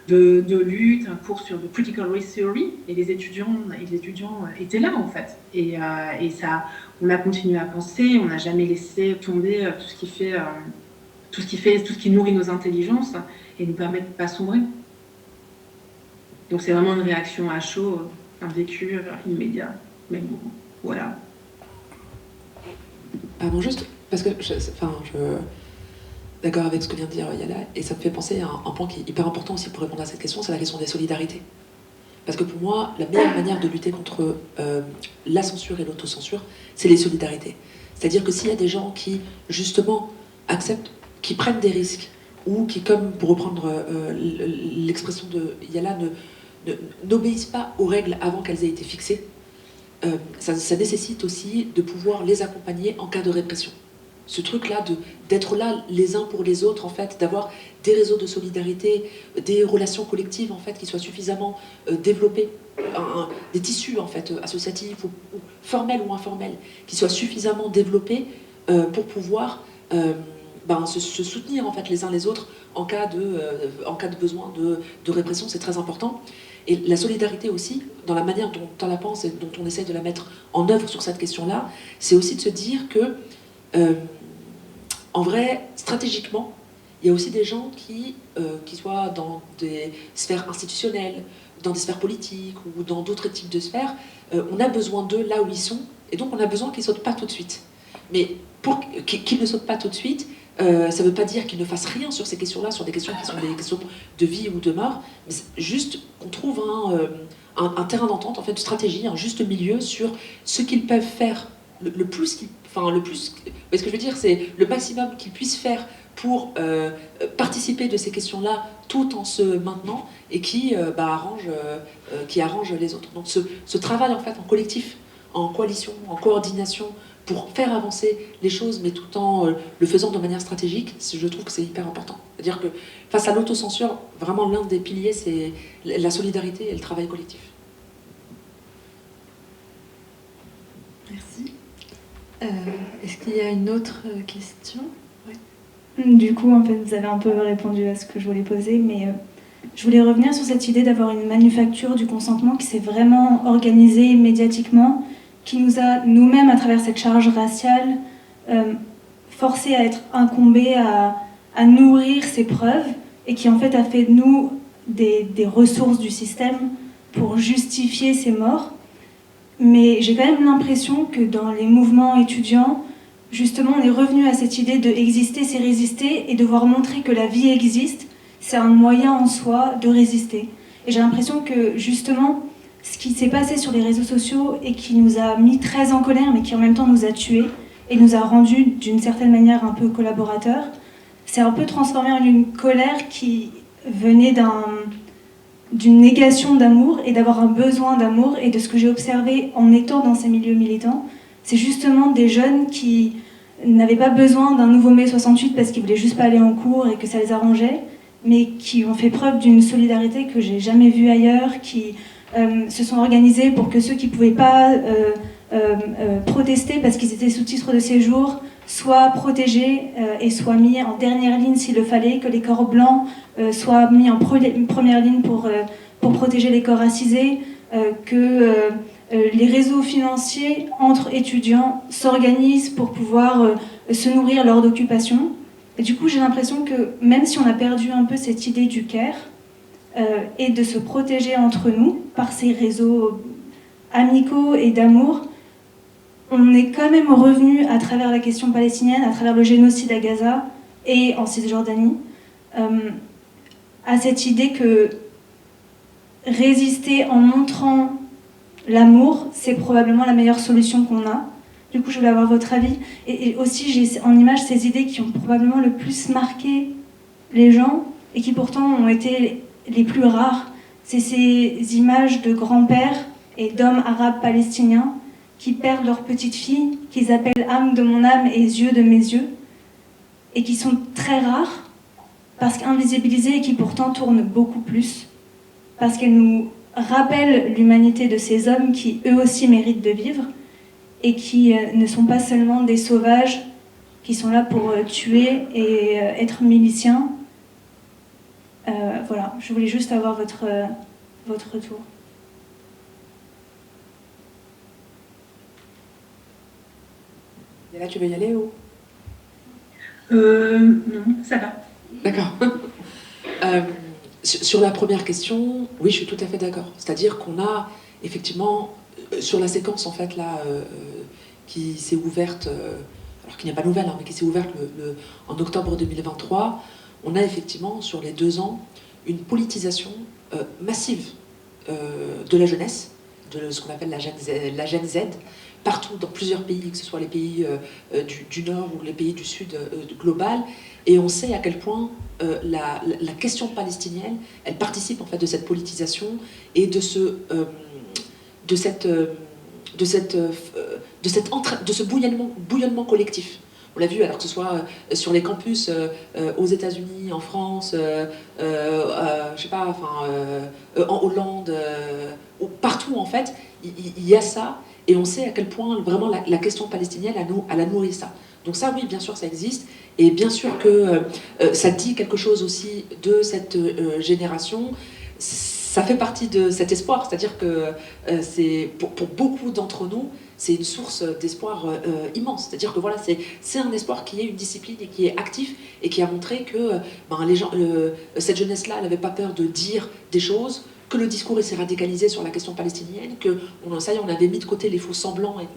de lutte, un cours sur the critical race theory, et les étudiants étaient là en fait. Et ça, on a continué à penser, on n'a jamais laissé tomber tout ce qui nourrit nos intelligences et nous permet de ne pas sombrer. Donc c'est vraiment une réaction à chaud, un vécu immédiat. Mais bon, voilà. Bon, juste parce que d'accord avec ce que vient de dire Yala, et ça me fait penser à un point qui est hyper important aussi pour répondre à cette question, c'est la question des solidarités. Parce que pour moi, la meilleure manière de lutter contre la censure et l'autocensure, c'est les solidarités. C'est-à-dire que s'il y a des gens qui, justement, acceptent, qui prennent des risques, ou qui, comme pour reprendre l'expression de Yala, n'obéissent pas aux règles avant qu'elles aient été fixées, ça nécessite aussi de pouvoir les accompagner en cas de répression. Ce truc-là, d'être là les uns pour les autres, en fait, d'avoir des réseaux de solidarité, des relations collectives, en fait, qui soient suffisamment développées, des tissus, en fait, associatifs, ou formels ou informels, qui soient suffisamment développés pour pouvoir se soutenir, en fait, les uns les autres en cas de besoin de répression. C'est très important. Et la solidarité aussi, dans la manière dont on la pense et dont on essaie de la mettre en œuvre sur cette question-là, c'est aussi de se dire que en vrai, stratégiquement, il y a aussi des gens qui soient dans des sphères institutionnelles, dans des sphères politiques ou dans d'autres types de sphères, on a besoin d'eux là où ils sont, et donc on a besoin qu'ils ne sautent pas tout de suite. Mais pour qu'ils ne sautent pas tout de suite, ça ne veut pas dire qu'ils ne fassent rien sur ces questions-là, sur des questions qui sont des questions de vie ou de mort, mais juste qu'on trouve un terrain d'entente, en fait, de stratégie, un juste milieu sur ce qu'ils peuvent faire le plus, ce que je veux dire, c'est le maximum qu'ils puissent faire pour participer de ces questions-là tout en se maintenant et qui arrange les autres. Donc ce travail en fait en collectif, en coalition, en coordination, pour faire avancer les choses, mais tout en le faisant de manière stratégique, je trouve que c'est hyper important. C'est-à-dire que face à l'autocensure, vraiment l'un des piliers, c'est la solidarité et le travail collectif. Merci. Est-ce qu'il y a une autre question? Du coup, en fait, vous avez un peu répondu à ce que je voulais poser, mais je voulais revenir sur cette idée d'avoir une manufacture du consentement qui s'est vraiment organisée médiatiquement, qui nous a, nous-mêmes, à travers cette charge raciale, forcés à être incombés, à nourrir ces preuves, et qui en fait a fait de nous des ressources du système pour justifier ces morts. Mais j'ai quand même l'impression que dans les mouvements étudiants, justement, on est revenu à cette idée de exister, c'est résister, et devoir montrer que la vie existe, c'est un moyen en soi de résister. Et j'ai l'impression que, justement, ce qui s'est passé sur les réseaux sociaux et qui nous a mis très en colère, mais qui en même temps nous a tués, et nous a rendus d'une certaine manière un peu collaborateurs, c'est un peu transformé en une colère qui venait d'une négation d'amour et d'avoir un besoin d'amour. Et de ce que j'ai observé en étant dans ces milieux militants, c'est justement des jeunes qui n'avaient pas besoin d'un nouveau mai 68 parce qu'ils voulaient juste pas aller en cours et que ça les arrangeait, mais qui ont fait preuve d'une solidarité que j'ai jamais vue ailleurs, qui se sont organisés pour que ceux qui pouvaient pas protester parce qu'ils étaient sous titre de séjour soient protégés et soient mis en dernière ligne s'il le fallait, que les corps blancs soient mis en première ligne pour protéger les corps racisés, que les réseaux financiers entre étudiants s'organisent pour pouvoir se nourrir lors d'occupation. Et du coup, j'ai l'impression que même si on a perdu un peu cette idée du care et de se protéger entre nous par ces réseaux amicaux et d'amour, on est quand même revenu à travers la question palestinienne, à travers le génocide à Gaza et en Cisjordanie, à cette idée que résister en montrant l'amour, c'est probablement la meilleure solution qu'on a. Du coup, je voulais avoir votre avis. Et aussi, j'ai en image ces idées qui ont probablement le plus marqué les gens et qui pourtant ont été les plus rares. C'est ces images de grands-pères et d'hommes arabes palestiniens qui perdent leur petite fille, qu'ils appellent âme de mon âme et yeux de mes yeux, et qui sont très rares parce qu'invisibilisées et qui pourtant tournent beaucoup plus, parce qu'elles nous rappellent l'humanité de ces hommes qui eux aussi méritent de vivre et qui ne sont pas seulement des sauvages qui sont là pour tuer et être miliciens. Voilà, je voulais juste avoir votre retour. Et là, tu veux y aller ou? Non, ça va. D'accord. Sur la première question, oui, je suis tout à fait d'accord. C'est-à-dire qu'on a effectivement, sur la séquence en fait là, qui s'est ouverte, alors qu'il n'y a pas de nouvelle, hein, mais qui s'est ouverte en octobre 2023, on a effectivement sur les 2 ans une politisation massive de la jeunesse, de ce qu'on appelle la Gen Z, partout dans plusieurs pays, que ce soit les pays du Nord ou les pays du Sud global. Et on sait à quel point la question palestinienne, elle participe en fait de cette politisation et de ce bouillonnement collectif. On l'a vu, alors que ce soit sur les campus aux États-Unis, en France, je sais pas, enfin, en Hollande, partout en fait, il y a ça. Et on sait à quel point vraiment la question palestinienne, elle a nourri ça. Donc ça, oui, bien sûr, ça existe. Et bien sûr que ça dit quelque chose aussi de cette génération. Ça fait partie de cet espoir. C'est-à-dire que c'est pour beaucoup d'entre nous, c'est une source d'espoir immense. C'est-à-dire que voilà, c'est un espoir qui est une discipline et qui est actif et qui a montré que les gens, cette jeunesse-là, elle n'avait pas peur de dire des choses, que le discours s'est radicalisé sur la question palestinienne, que ça y est, on avait mis de côté les faux semblants et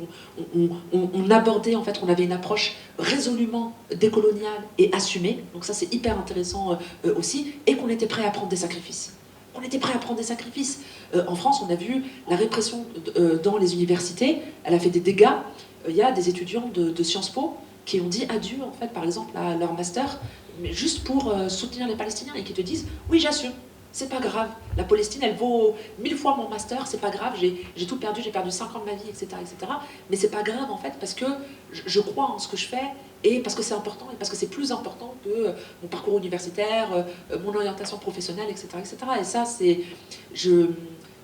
qu'on abordait, en fait, on avait une approche résolument décoloniale et assumée. Donc ça, c'est hyper intéressant aussi, et qu'on était prêt à prendre des sacrifices. On était prêt à prendre des sacrifices. En France, on a vu la répression dans les universités, elle a fait des dégâts. Il y a des étudiants de Sciences Po qui ont dit adieu, en fait, par exemple, à leur master, mais juste pour soutenir les Palestiniens, et qui te disent « Oui, j'assume, c'est pas grave, la Palestine, elle vaut 1000 fois mon master, c'est pas grave, j'ai tout perdu, j'ai perdu 5 ans de ma vie, etc., etc. Mais c'est pas grave, en fait, parce que je crois en ce que je fais, et parce que c'est important, et parce que c'est plus important que mon parcours universitaire, mon orientation professionnelle, etc., etc. Et ça,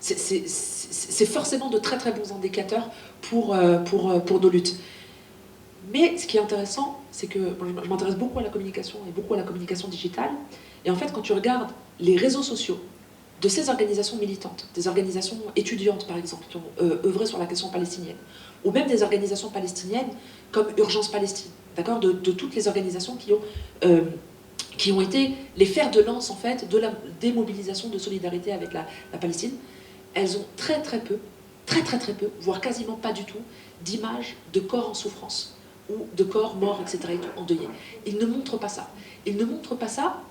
c'est forcément de très très bons indicateurs pour nos luttes. Mais ce qui est intéressant, c'est que je m'intéresse beaucoup à la communication et beaucoup à la communication digitale. Et en fait, quand tu regardes les réseaux sociaux de ces organisations militantes, des organisations étudiantes par exemple, qui ont œuvré sur la question palestinienne, ou même des organisations palestiniennes comme Urgence Palestine, d'accord, de toutes les organisations qui ont été les fers de lance en fait de la démobilisation de solidarité avec la Palestine, elles ont très très peu, voire quasiment pas du tout, d'images de corps en souffrance ou de corps morts, etc., et tout, endeuillés. Ils ne montrent pas ça. Ils ne montrent pas ça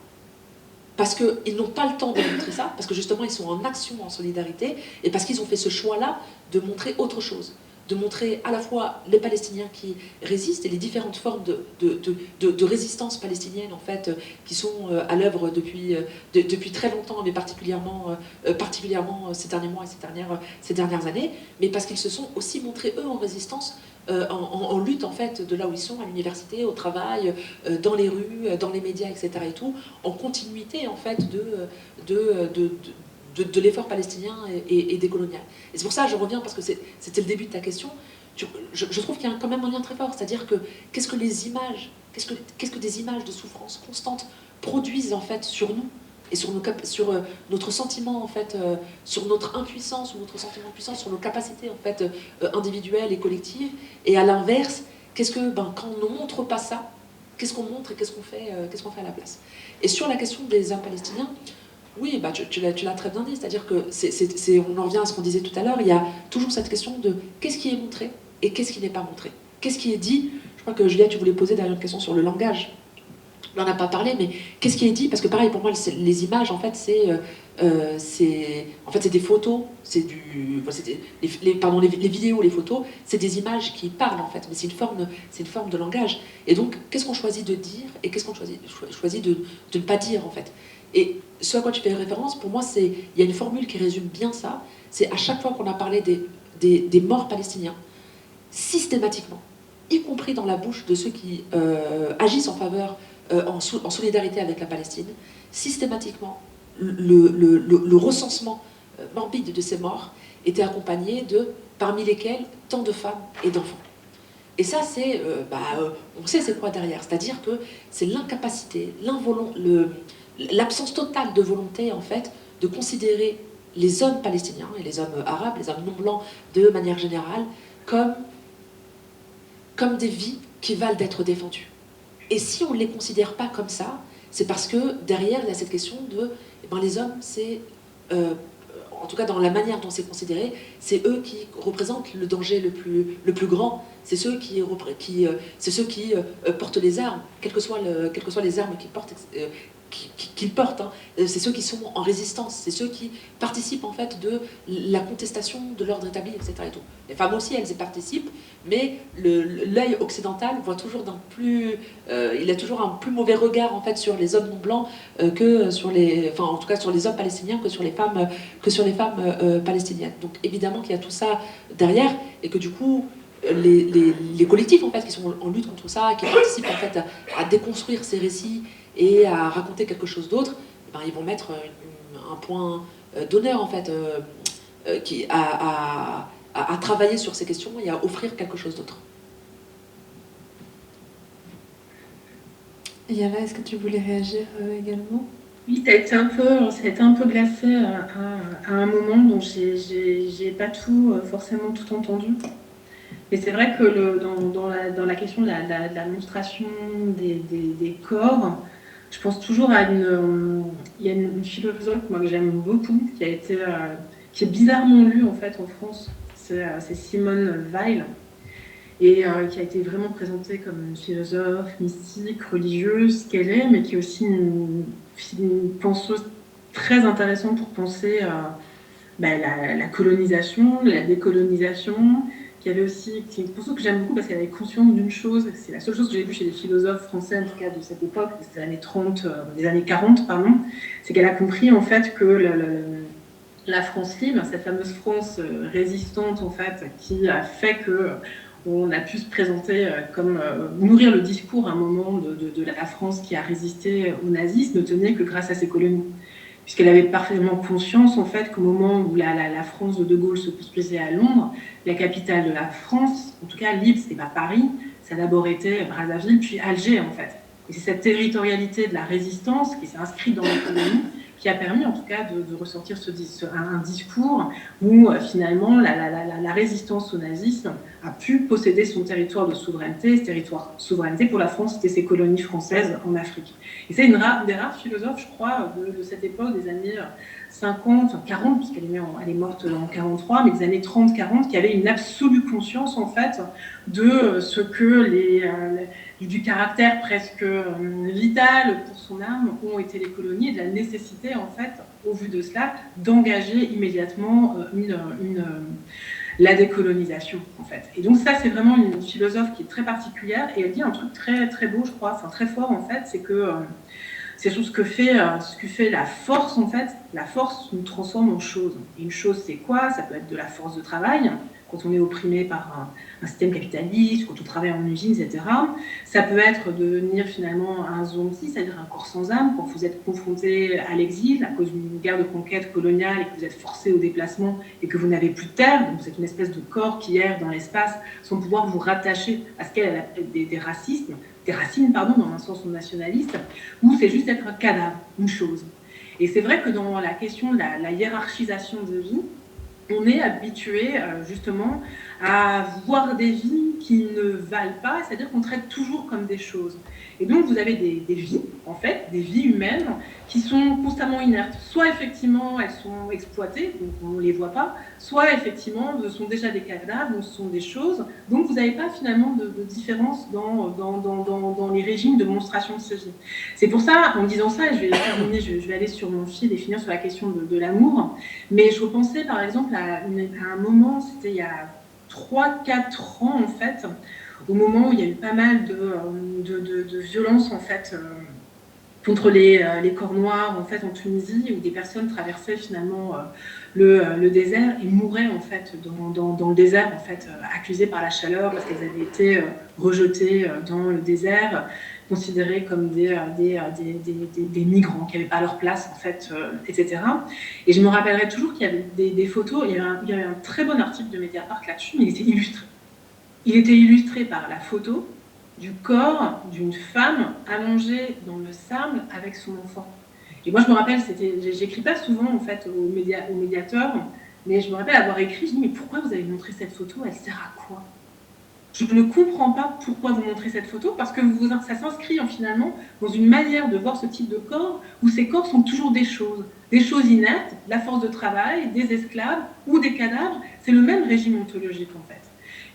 parce qu'ils n'ont pas le temps de montrer ça, parce que justement ils sont en action, en solidarité, et parce qu'ils ont fait ce choix-là de montrer autre chose, de montrer à la fois les Palestiniens qui résistent et les différentes formes de résistance palestinienne en fait, qui sont à l'œuvre depuis très longtemps, mais particulièrement ces derniers mois et ces dernières années, mais parce qu'ils se sont aussi montrés eux en résistance, en lutte en fait de là où ils sont, à l'université, au travail, dans les rues, dans les médias, etc. et tout, en continuité en fait de l'effort palestinien et décolonial. Et c'est pour ça que je reviens, parce que c'était le début de ta question, je trouve qu'il y a quand même un lien très fort, c'est-à-dire que qu'est-ce que les images, qu'est-ce que des images de souffrance constante produisent en fait sur nous, et sur notre sentiment en fait, sur notre impuissance ou notre sentiment de puissance, sur nos capacités en fait individuelles et collectives, et à l'inverse, qu'est-ce que quand on ne montre pas ça, qu'est-ce qu'on montre et qu'est-ce qu'on fait à la place. Et sur la question des hommes palestiniens, oui, tu l'as très bien dit, c'est-à-dire que on en revient à ce qu'on disait tout à l'heure, il y a toujours cette question de qu'est-ce qui est montré et qu'est-ce qui n'est pas montré. Qu'est-ce qui est dit? Je crois que Julia, tu voulais poser d'ailleurs une question sur le langage. On n'en a pas parlé, mais qu'est-ce qui est dit? Parce que pareil, pour moi, les images, en fait, c'est des photos, les vidéos, les photos, c'est des images qui parlent, en fait, mais c'est une forme de langage. Et donc, qu'est-ce qu'on choisit de dire et qu'est-ce qu'on choisit de ne pas dire, en fait. Et ce à quoi tu fais référence, pour moi, il y a une formule qui résume bien ça, c'est à chaque fois qu'on a parlé des morts palestiniens, systématiquement, y compris dans la bouche de ceux qui agissent en faveur, en solidarité avec la Palestine, systématiquement, le recensement morbide de ces morts était accompagné parmi lesquels tant de femmes et d'enfants. Et ça, on sait c'est quoi derrière, c'est-à-dire que c'est l'incapacité, l'absence totale de volonté, en fait, de considérer les hommes palestiniens et les hommes arabes, les hommes non blancs de manière générale, comme des vies qui valent d'être défendues. Et si on ne les considère pas comme ça, c'est parce que derrière, il y a cette question de les hommes, c'est, en tout cas dans la manière dont c'est considéré, c'est eux qui représentent le danger le plus grand. C'est ceux qui portent les armes, quelles que soient les armes qu'ils portent. Hein. C'est ceux qui sont en résistance, c'est ceux qui participent en fait de la contestation de l'ordre établi, etc. Et tout. Les femmes aussi, elles y participent, mais l'œil occidental voit toujours il a toujours un plus mauvais regard en fait sur les hommes non blancs que sur en tout cas sur les hommes palestiniens que sur les femmes palestiniennes. Donc évidemment qu'il y a tout ça derrière et que du coup les collectifs en fait qui sont en lutte contre ça, qui participent en fait à déconstruire ces récits et à raconter quelque chose d'autre, ils vont mettre un point d'honneur en fait à travailler sur ces questions et à offrir quelque chose d'autre. Yala, est-ce que tu voulais réagir également? Oui, ça a été un peu glacé à un moment, donc j'ai pas forcément tout entendu. Mais c'est vrai que dans la question de la monstration des corps, je pense toujours à il y a une philosophe moi, que j'aime beaucoup, qui est bizarrement lue en fait en France, c'est Simone Weil, et qui a été vraiment présentée comme une philosophe mystique, religieuse, qu'elle est, mais qui est aussi une penseuse très intéressante pour penser la colonisation, la décolonisation, qui avait aussi, c'est une philosophe que j'aime beaucoup parce qu'elle avait conscience d'une chose, c'est la seule chose que j'ai vue chez les philosophes français, en tout cas de cette époque, des années 30, des années 40, pardon, c'est qu'elle a compris en fait que la France libre, cette fameuse France résistante en fait, qui a fait que on a pu se présenter comme nourrir le discours à un moment de la France qui a résisté au nazisme, ne tenait que grâce à ses colonies. Puisqu'elle avait parfaitement conscience, en fait, qu'au moment où la France de Gaulle se construisait à Londres, la capitale de la France, en tout cas libre, c'était pas Paris, ça a d'abord été Brazzaville, puis Alger, en fait. Et c'est cette territorialité de la résistance qui s'est inscrite dans l'économie, qui a permis, en tout cas, de ressortir un discours où, finalement, la résistance au nazisme a pu posséder son territoire de souveraineté. Ce territoire de souveraineté, pour la France, c'était ses colonies françaises en Afrique. Et c'est des rares philosophes, je crois, de cette époque, des années 50, 40, puisqu'elle est morte en 43, mais des années 30, 40, qui avait une absolue conscience, en fait, de ce que du caractère presque vital pour son âme ont été les colonies, et de la nécessité, en fait, au vu de cela, d'engager immédiatement la décolonisation, en fait. Et donc ça, c'est vraiment une philosophe qui est très particulière, et elle dit un truc très, très beau, je crois, enfin très fort, en fait, c'est que c'est ce que fait la force, en fait. La force nous transforme en chose. Et une chose, c'est quoi? Ça peut être de la force de travail, quand on est opprimé par un système capitaliste, quand on travaille en usine, etc. Ça peut être de devenir finalement un zombie, c'est-à-dire un corps sans âme, quand vous êtes confronté à l'exil à cause d'une guerre de conquête coloniale et que vous êtes forcé au déplacement et que vous n'avez plus de terre, donc c'est une espèce de corps qui erre dans l'espace sans pouvoir vous rattacher à ce qu'elle appelle des racines, dans un sens nationaliste, ou c'est juste être un cadavre, une chose. Et c'est vrai que dans la question de la hiérarchisation de vie, on est habitué justement à voir des vies qui ne valent pas, c'est-à-dire qu'on traite toujours comme des choses. Et donc vous avez des vies, en fait, des vies humaines qui sont constamment inertes. Soit effectivement elles sont exploitées, donc on ne les voit pas, soit effectivement ce sont déjà des cadavres, donc ce sont des choses. Donc vous n'avez pas finalement de différence dans les régimes de monstration de ce vie. C'est pour ça, en disant ça, je vais terminer, je vais aller sur mon fil et finir sur la question de l'amour, mais je repensais par exemple à un moment, c'était il y a 3-4 ans en fait, au moment où il y a eu pas mal de violences en fait contre les corps noirs en fait en Tunisie, où des personnes traversaient finalement le désert et mouraient en fait dans le désert en fait, accusées par la chaleur parce qu'elles avaient été rejetées dans le désert, considérées comme des migrants qui n'avaient pas leur place en fait, etc. Et je me rappellerai toujours qu'il y avait des photos, il y avait un très bon article de Mediapart là-dessus, mais il était illustré. Il était illustré par la photo du corps d'une femme allongée dans le sable avec son enfant. Et moi, je me rappelle, j'écris pas souvent en fait aux médiateurs, mais je me rappelle avoir écrit, je dis mais pourquoi vous avez montré cette photo? Elle sert à quoi? Je ne comprends pas pourquoi vous montrez cette photo, parce que ça s'inscrit finalement dans une manière de voir ce type de corps où ces corps sont toujours des choses inertes, la force de travail, des esclaves ou des cadavres. C'est le même régime ontologique en fait.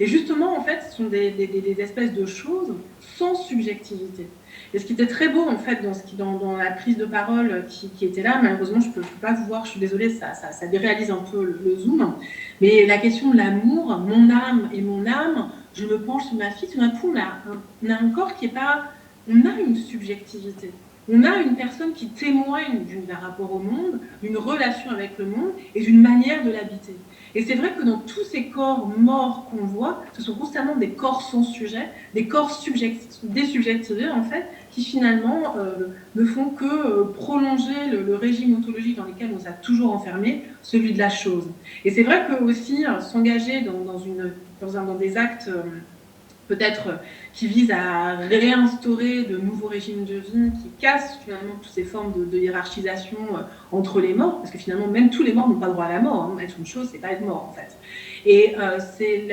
Et justement, en fait, ce sont des espèces de choses sans subjectivité. Et ce qui était très beau, en fait, dans la prise de parole qui était là, malheureusement, je ne peux pas vous voir, je suis désolée, ça déréalise un peu le zoom, mais la question de l'amour, mon âme et mon âme, je me penche sur ma fille, tout d'un coup, on a un corps qui est pas... On a une subjectivité. On a une personne qui témoigne d'un rapport au monde, d'une relation avec le monde et d'une manière de l'habiter. Et c'est vrai que dans tous ces corps morts qu'on voit, ce sont constamment des corps sans sujet, des corps désubjectivés en fait, qui finalement ne font que prolonger le régime ontologique dans lequel on nous a toujours enfermés, celui de la chose. Et c'est vrai que aussi s'engager dans des actes peut-être qui visent à réinstaurer de nouveaux régimes de vie qui cassent finalement toutes ces formes de hiérarchisation entre les morts, parce que finalement même tous les morts n'ont pas droit à la mort, hein. Être une chose, c'est pas être mort en fait. Et c'est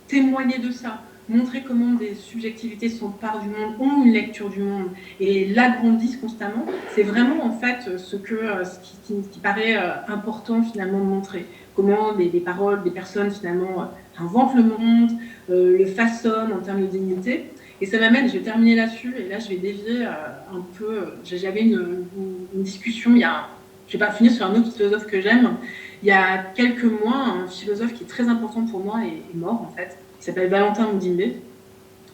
témoigner de ça, montrer comment des subjectivités s'emparent du monde, ont une lecture du monde et l'agrandissent constamment, c'est vraiment en fait ce qui paraît important finalement de montrer. Comment des paroles, des personnes finalement inventent le monde, le façonnent en termes de dignité. Et ça m'amène, je vais terminer là-dessus, et là je vais dévier un peu. J'avais une discussion, je ne vais pas finir sur un autre philosophe que j'aime, Il y a quelques mois, un philosophe qui est très important pour moi est mort, en fait. Il s'appelle Valentin Mudimbe.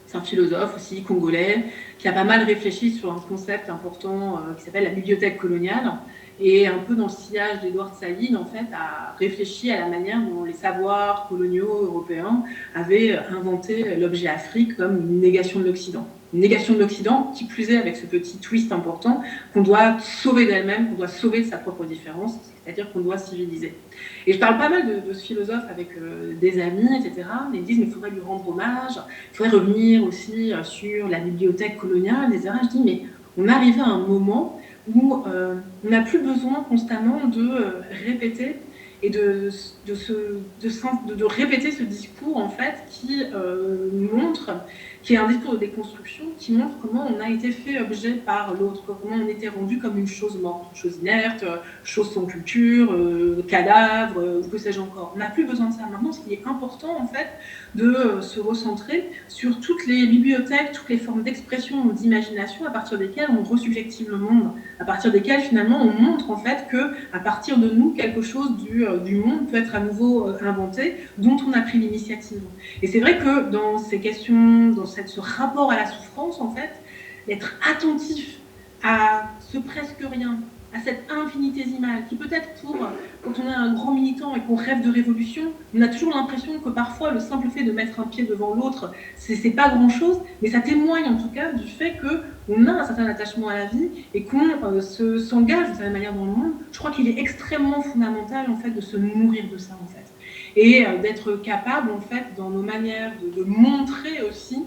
C'est un philosophe aussi congolais qui a pas mal réfléchi sur un concept important qui s'appelle la bibliothèque coloniale. Et un peu dans le sillage d'Edouard Saïd, en fait, a réfléchi à la manière dont les savoirs coloniaux européens avaient inventé l'objet Afrique comme une négation de l'Occident. Une négation de l'Occident, qui plus est avec ce petit twist important, qu'on doit sauver d'elle-même, qu'on doit sauver de sa propre différence, c'est-à-dire qu'on doit civiliser. Et je parle pas mal de ce philosophe avec des amis, etc. Mais ils disent, mais il faudrait lui rendre hommage, il faudrait revenir aussi sur la bibliothèque coloniale, etc. Je dis, mais on est arrivé à un moment où on n'a plus besoin constamment de répéter et de répéter ce discours en fait qui qui est un discours de déconstruction qui montre comment on a été fait objet par l'autre, comment on était rendu comme une chose morte, une chose inerte, chose sans culture, cadavre, ou que sais-je encore. On n'a plus besoin de ça. Maintenant, ce qui est important en fait, de se recentrer sur toutes les bibliothèques, toutes les formes d'expression ou d'imagination à partir desquelles on resubjective le monde, à partir desquelles finalement on montre en fait que à partir de nous quelque chose du monde peut être à nouveau inventé, dont on a pris l'initiative. Et c'est vrai que dans ces questions, dans ce rapport à la souffrance en fait, d'être attentif à ce presque rien, à cette infinitésimale, qui peut-être pour, quand on est un grand militant et qu'on rêve de révolution, on a toujours l'impression que parfois le simple fait de mettre un pied devant l'autre, c'est pas grand-chose, mais ça témoigne en tout cas du fait qu'on a un certain attachement à la vie et qu'on s'engage de cette manière dans le monde. Je crois qu'il est extrêmement fondamental en fait de se nourrir de ça en fait. Et d'être capable en fait dans nos manières de montrer aussi,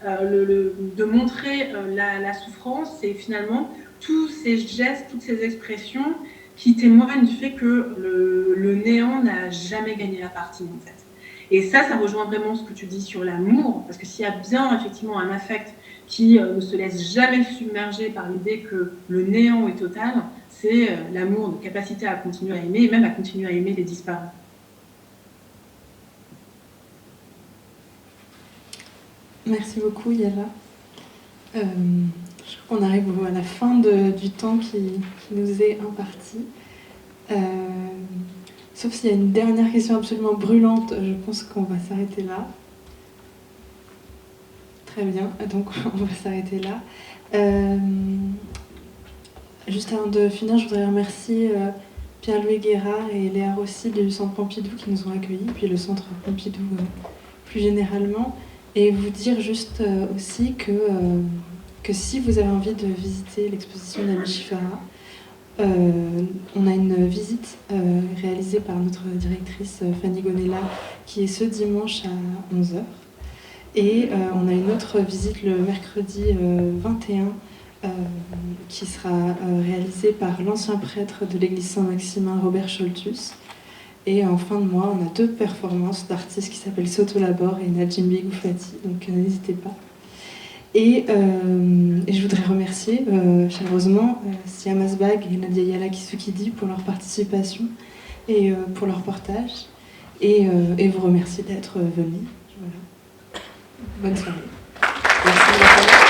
de montrer la souffrance et finalement tous ces gestes, toutes ces expressions qui témoignent du fait que le néant n'a jamais gagné la partie en fait. Et ça rejoint vraiment ce que tu dis sur l'amour, parce que s'il y a bien effectivement un affect qui ne se laisse jamais submerger par l'idée que le néant est total, c'est l'amour, de capacité à continuer à aimer et même à continuer à aimer les disparus. Merci beaucoup Yala. Je crois qu'on arrive à la fin du temps qui nous est imparti. Sauf s'il y a une dernière question absolument brûlante, je pense qu'on va s'arrêter là. Très bien, donc on va s'arrêter là. Juste avant de finir, je voudrais remercier Pierre-Louis Guérard et Léa Rossi du Centre Pompidou qui nous ont accueillis, puis le Centre Pompidou plus généralement. Et vous dire juste aussi que si vous avez envie de visiter l'exposition d'Amishi Farah, on a une visite réalisée par notre directrice Fanny Gonella qui est ce dimanche à 11h. Et on a une autre visite le mercredi 21 qui sera réalisée par l'ancien prêtre de l'église Saint-Maximin, Robert Scholtus. Et en fin de mois, on a 2 performances d'artistes qui s'appellent Soto Labor et Najimbi Goufati, donc n'hésitez pas. Et je voudrais remercier chaleureusement Siam Asbag et Nadia Yala Kisukidi pour leur participation et pour leur partage. Et vous remercier d'être venus. Voilà. Bonne soirée. Merci.